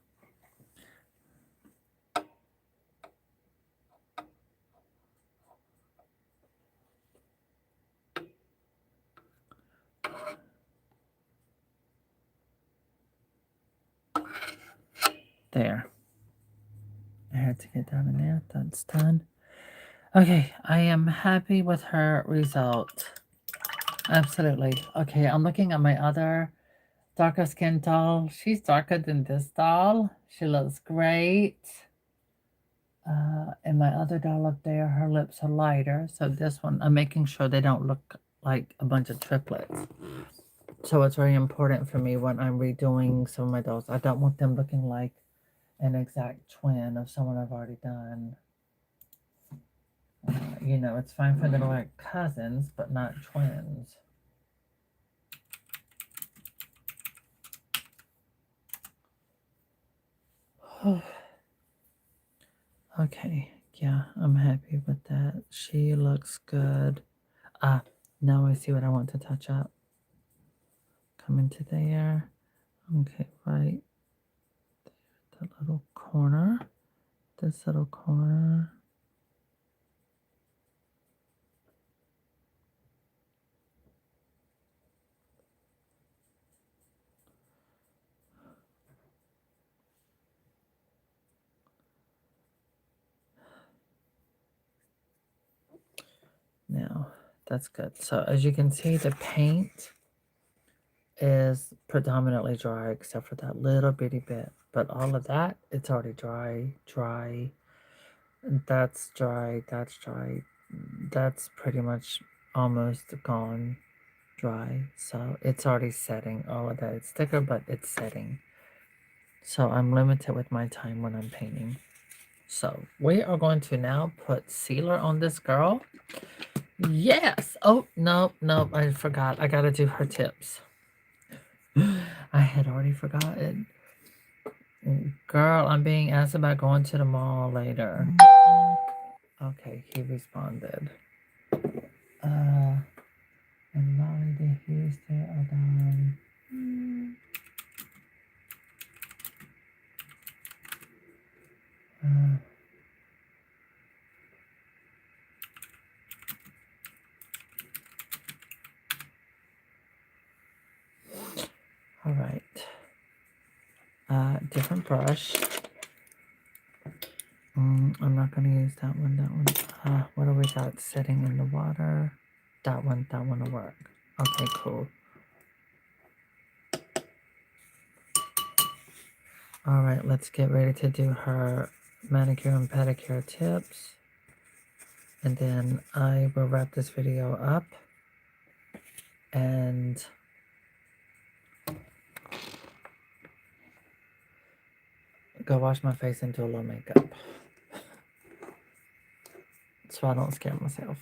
There. I had to get down in there. That's done. Okay, I am happy with her result. Absolutely. Okay, I'm looking at my other darker skin doll. She's darker than this doll. She looks great. And my other doll up there, her lips are lighter. So this one, I'm making sure they don't look like a bunch of triplets. So it's very important for me when I'm redoing some of my dolls. I don't want them looking like an exact twin of someone I've already done. You know, it's fine for them to look like cousins, but not twins. Okay, yeah, I'm happy with that. She looks good. Ah, now I see what I want to touch up. come into there. Okay, right. That little corner. This little corner. Now, that's good. So as you can see, the paint is predominantly dry except for that little bitty bit. But all of that, it's already dry. That's dry, that's dry. That's pretty much almost gone dry. So it's already setting. All of that. It's thicker, but it's setting. So I'm limited with my time when I'm painting. So we are going to now put sealer on this girl. Yes. Oh, no, no, I forgot. I got to do her tips. I had already forgotten. Girl, I'm being asked about going to the mall later. Okay, he responded. And Molly, the Houston, Adam. All right. Different brush. I'm not going to use that one. What do we got sitting in the water? That one will work. Okay, cool. All right, let's get ready to do her manicure and pedicure tips. And then I will wrap this video up and go wash my face and do a little makeup. So I don't scare myself.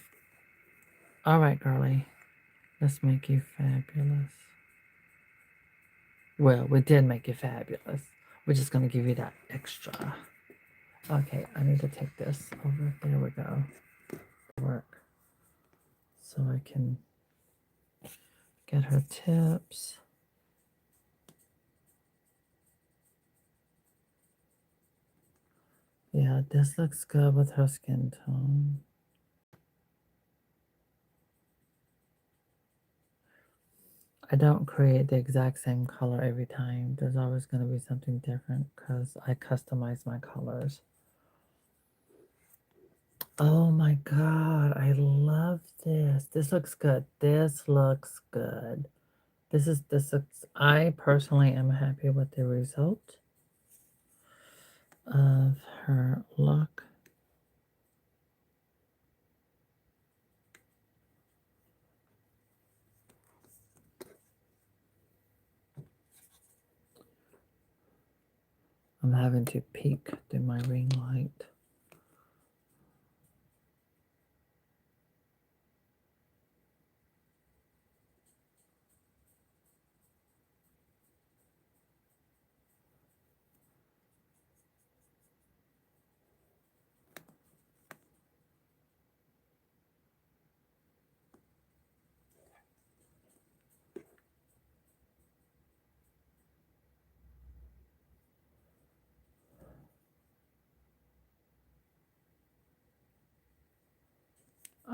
All right, girly. Let's make you fabulous. Well, we did make you fabulous. We're just going to give you that extra. Okay, I need to take this over. There we go. Work. So I can get her tips. Yeah, this looks good with her skin tone. I don't create the exact same color every time. There's always going to be something different because I customize my colors. Oh my god, I love this. This looks good. This looks good. I personally am happy with the result of her look. I'm having to peek through my ring light.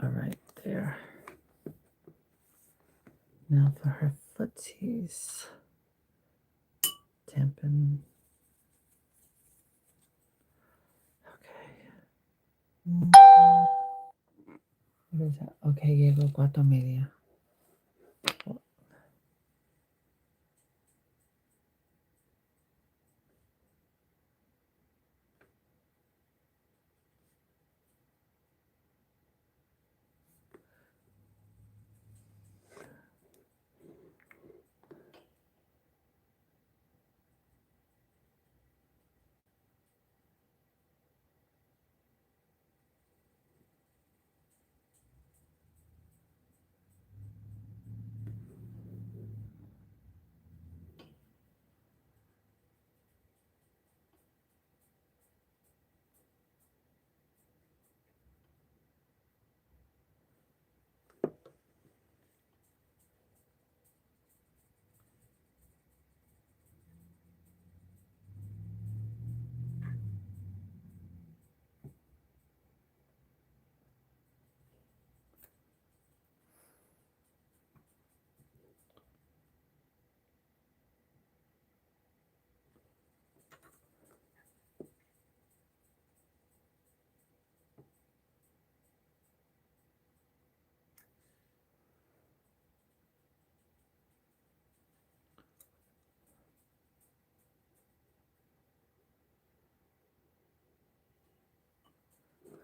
All right, there. Now for her footsies. Dampen. Okay. What is that? Okay, llevo 4 media.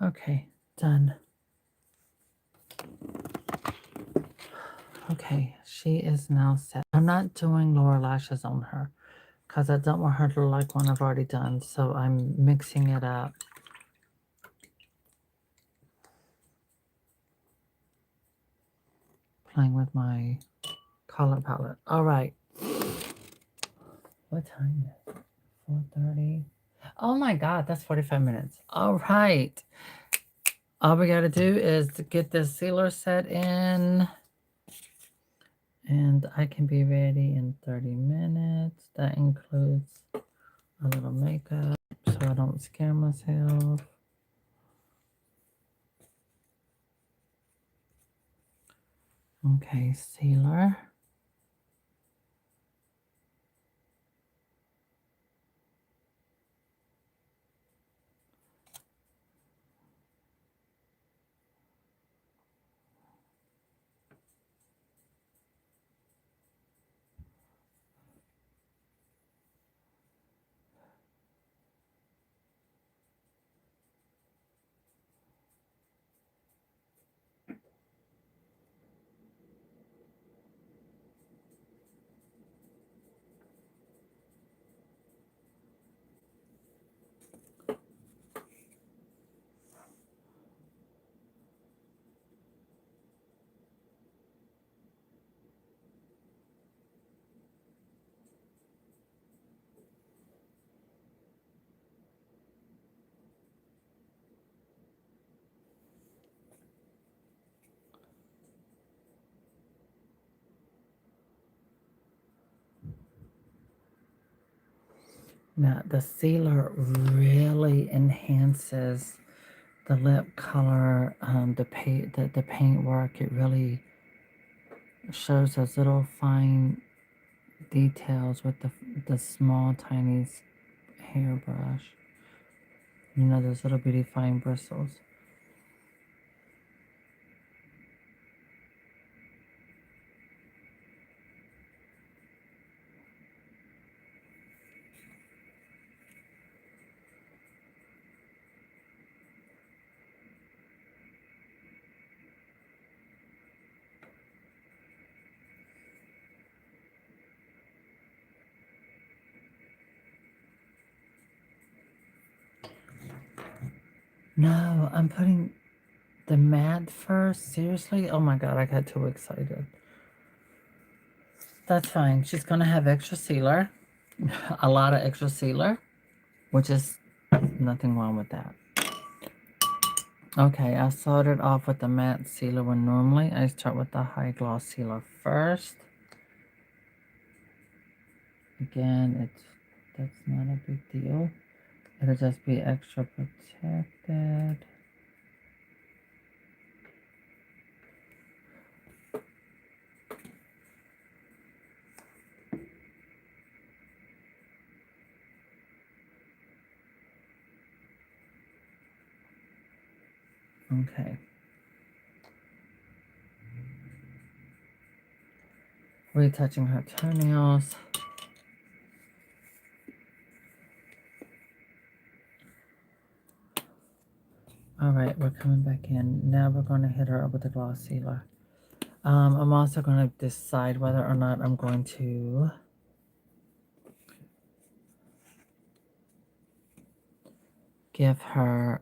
Okay, done. Okay, she is now set. I'm not doing lower lashes on her because I don't want her to look like one I've already done, so I'm mixing it up. Playing with my color palette. All right. What time is it? 4:30. Oh my God, that's 45 minutes. All right. All we got to do is to get this sealer set in. And I can be ready in 30 minutes. That includes a little makeup so I don't scare myself. Okay, sealer. Now the sealer really enhances the lip color, the paint work. It really shows those little fine details with the small tiny hairbrush. You know, those little bitty fine bristles. No, I'm putting the matte first. Seriously? Oh my God, I got too excited. That's fine. She's going to have extra sealer. A lot of extra sealer, which is nothing wrong with that. Okay, I started off with the matte sealer when normally I start with the high gloss sealer first. Again, that's not a big deal. It'll just be extra protected. Okay. Retouching her toenails. All right, we're coming back in. Now we're going to hit her up with the gloss sealer. I'm also going to decide whether or not I'm going to give her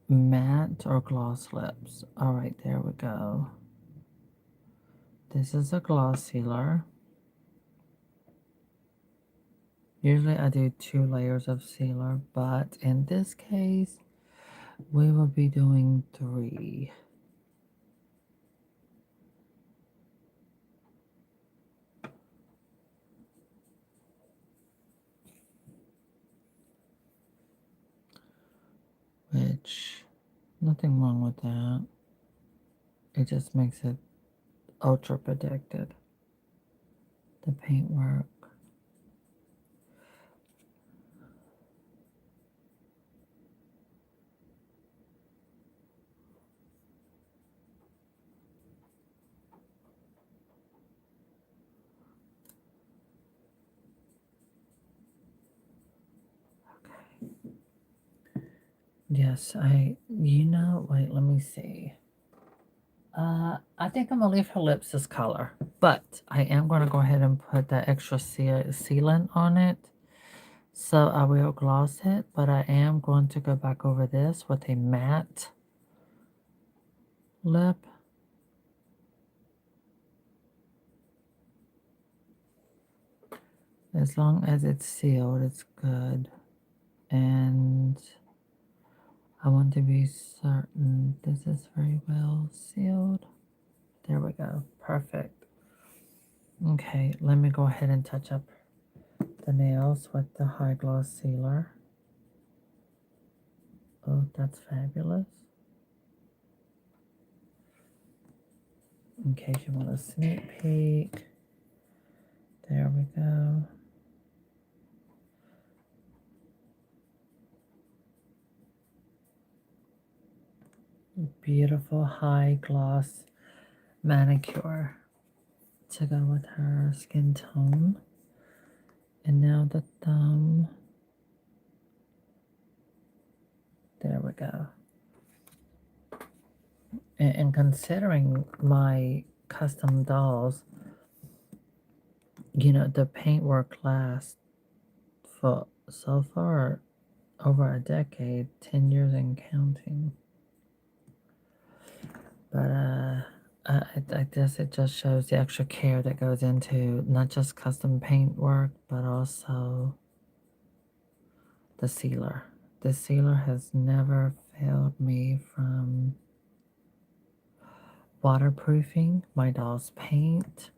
matte or gloss lips. All right, there we go. This is a gloss sealer. Usually I do 2 layers of sealer, but in this case, we will be doing 3. Which, nothing wrong with that. It just makes it ultra protected. The paintwork. Yes, wait, let me see. I think I'm gonna leave her lips this color, but I am gonna go ahead and put that extra sealant on it. So I will gloss it, but I am going to go back over this with a matte lip. As long as it's sealed, it's good. And I want to be certain this is very well sealed. There we go. Perfect. Okay, let me go ahead and touch up the nails with the high gloss sealer. Oh, that's fabulous. In case you want a sneak peek. There we go. Beautiful high gloss manicure to go with her skin tone. And now the thumb. There we go. And considering my custom dolls, the paintwork lasts for so far over a decade, 10 years and counting. But I guess it just shows the extra care that goes into not just custom paintwork, but also the sealer. The sealer has never failed me from waterproofing my doll's paint,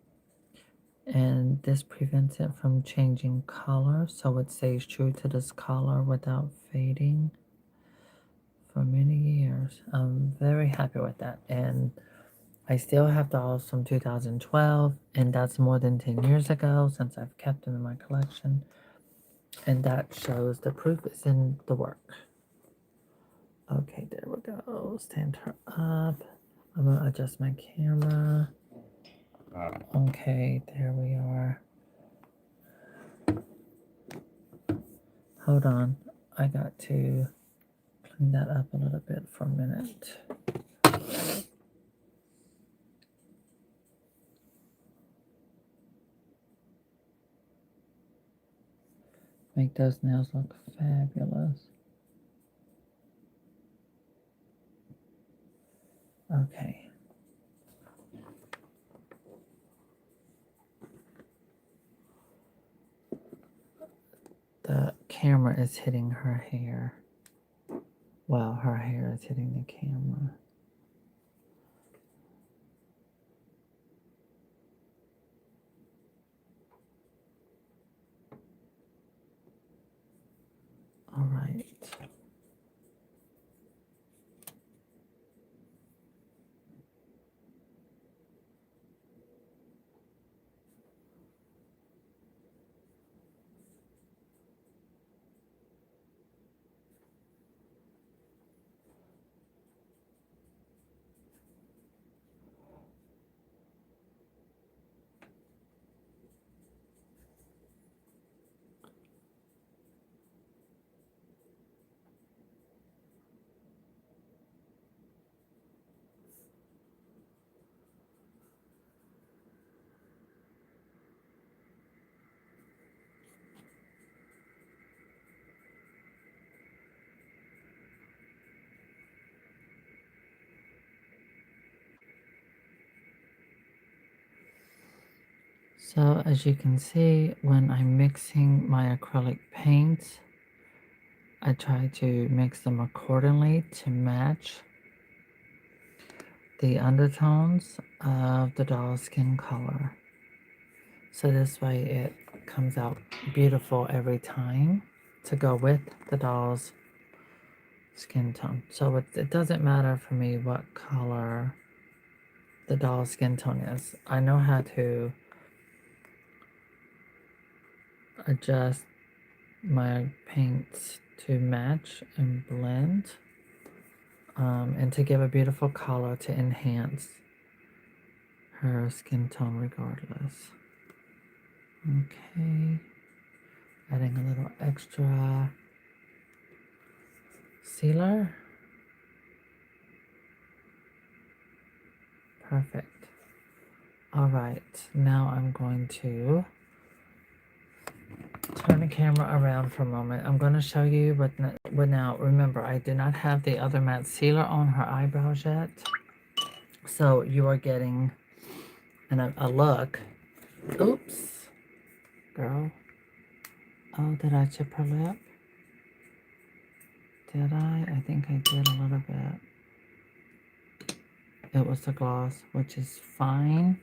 and this prevents it from changing color, so it stays true to this color without fading for many years. I'm very happy with that, and I still have dolls from 2012, and that's more than 10 years ago since I've kept them in my collection, and that shows the proof is in the work. Okay, there we go. Stand her up. I'm gonna adjust my camera. Okay, there we are. Hold on. I got to clean that up a little bit for a minute. Make those nails look fabulous. Okay. The camera is hitting her hair. Well, her hair is hitting the camera. All right. So as you can see, when I'm mixing my acrylic paints, I try to mix them accordingly to match the undertones of the doll's skin color. So this way it comes out beautiful every time to go with the doll's skin tone. So it doesn't matter for me what color the doll's skin tone is. I know how to adjust my paints to match and blend, and to give a beautiful color to enhance her skin tone regardless. Okay, adding a little extra sealer. Perfect. All right, now I'm going to turn the camera around for a moment. I'm going to show you what now. Remember, I did not have the other matte sealer on her eyebrows yet. So you are getting a look. Oops, girl. Oh, did I chip her lip? Did I? I think I did a little bit. It was the gloss, which is fine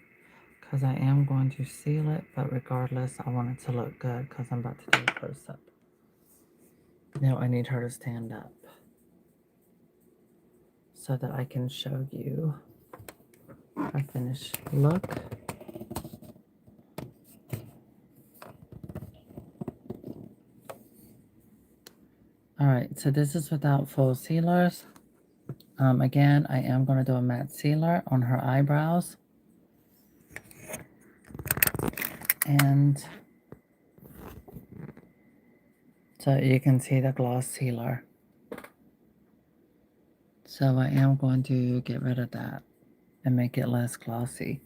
because I am going to seal it. But regardless, I want it to look good because I'm about to do a close-up. Now I need her to stand up so that I can show you her finished look. Alright, so this is without full sealers. Again, I am going to do a matte sealer on her eyebrows. And so you can see the gloss sealer. So I am going to get rid of that and make it less glossy.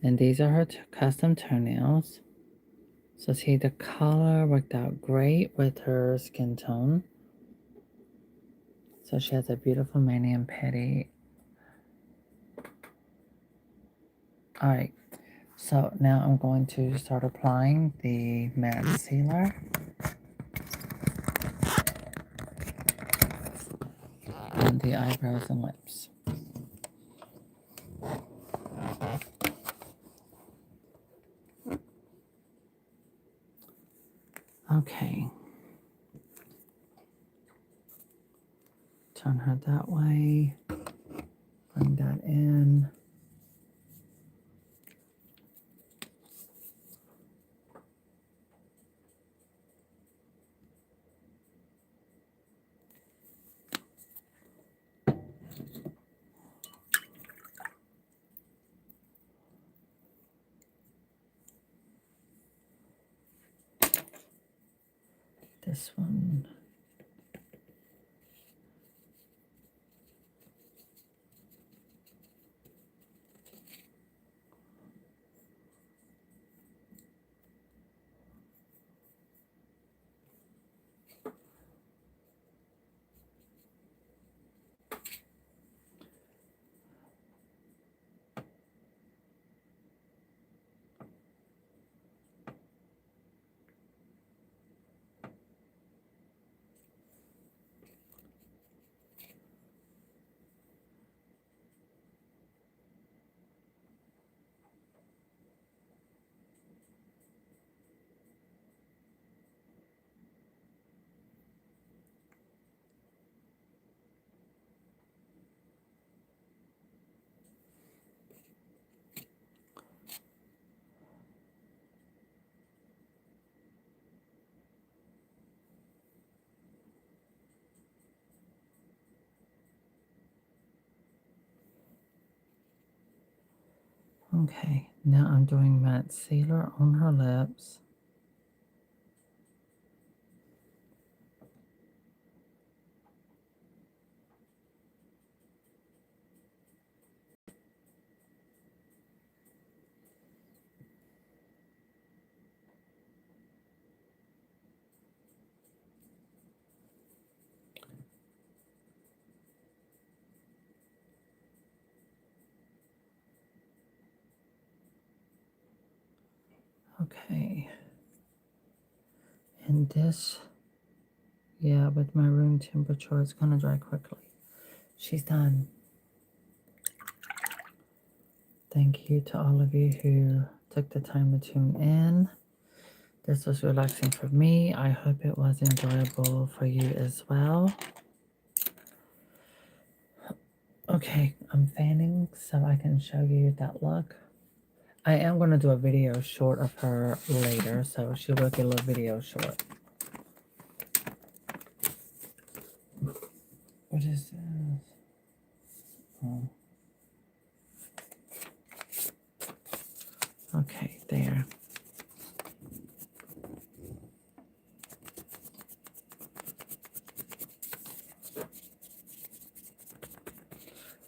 And these are her custom toenails. So see, the color worked out great with her skin tone. So she has a beautiful mani and pedi. Alright, so now I'm going to start applying the matte sealer. On the eyebrows and lips. Okay. Turn her that way. Bring that in. This one. Okay, now I'm doing matte sealer on her lips. Okay. And this, yeah, with my room temperature, it's going to dry quickly. She's done. Thank you to all of you who took the time to tune in. This was relaxing for me. I hope it was enjoyable for you as well. Okay, I'm fanning so I can show you that look. I am going to do a video short of her later, so she will get a little video short. What is this? Oh. Okay, there.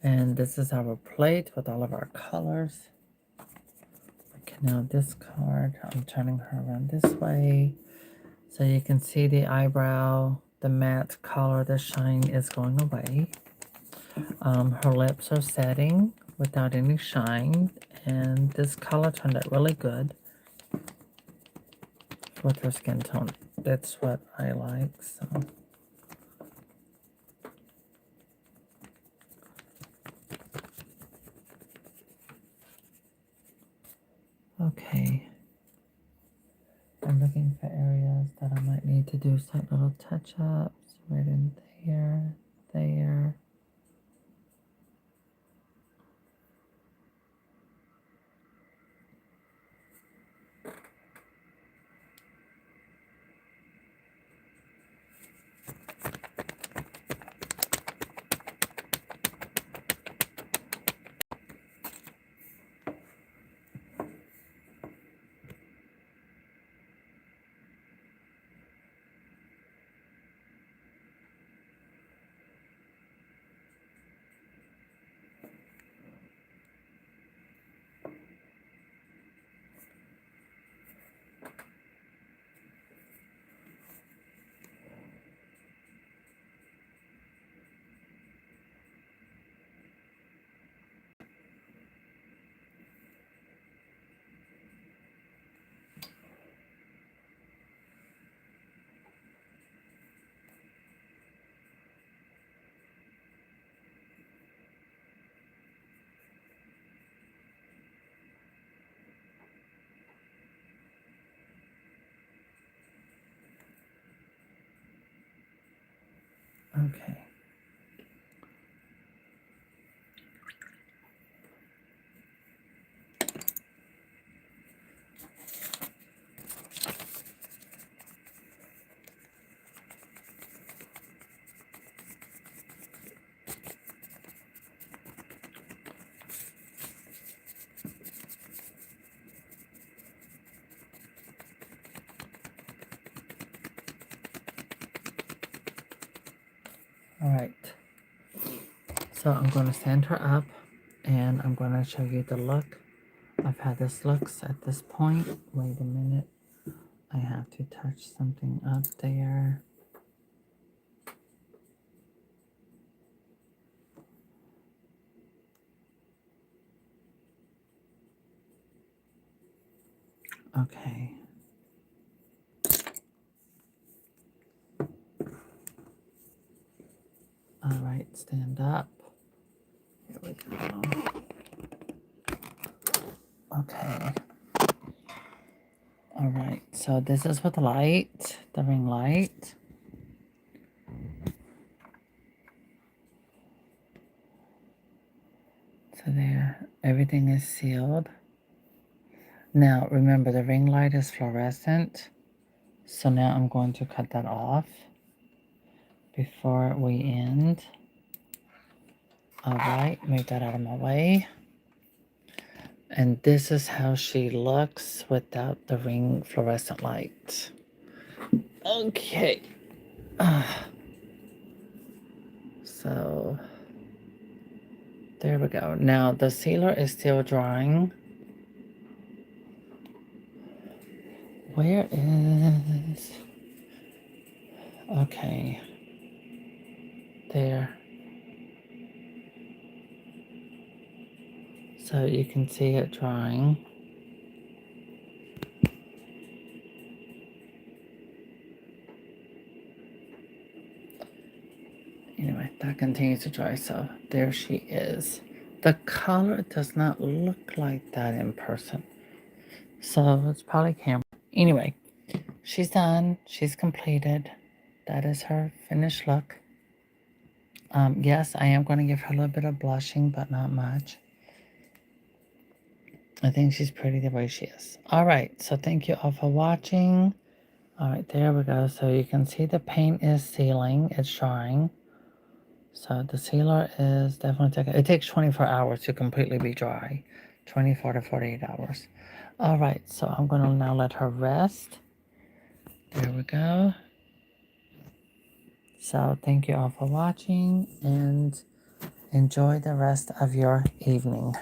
And this is our plate with all of our colors. Okay, now this card, I'm turning her around this way. So you can see the eyebrow, the matte color, the shine is going away. Her lips are setting without any shine. And this color turned out really good with her skin tone. That's what I like, so. Okay. I'm looking for areas that I might need to do some little touch-ups right in there, there. Okay. All right. So I'm going to stand her up and I'm going to show you the look. I've had this looks at this point. Wait a minute. I have to touch something up there. Okay. All right, stand up. Here we go. Okay. All right, so this is with the light, the ring light. So there, everything is sealed. Now, remember the ring light is fluorescent. So now I'm going to cut that off before we end. All right, move that out of my way. And this is how she looks without the ring fluorescent light. Okay. So there we go. Now the sealer is still drying. Where is... Okay. There. So you can see it drying. Anyway, that continues to dry, so there she is. The color does not look like that in person. So it's probably camera. Anyway, she's done. She's completed. That is her finished look. Yes, I am going to give her a little bit of blushing, but not much. I think she's pretty the way she is. All right, so thank you all for watching. All right, there we go. So you can see the paint is sealing. It's drying. So the sealer is definitely taking, it takes 24 hours to completely be dry. 24 to 48 hours. All right, so I'm going to now let her rest. There we go. So thank you all for watching, and Enjoy the rest of your evening.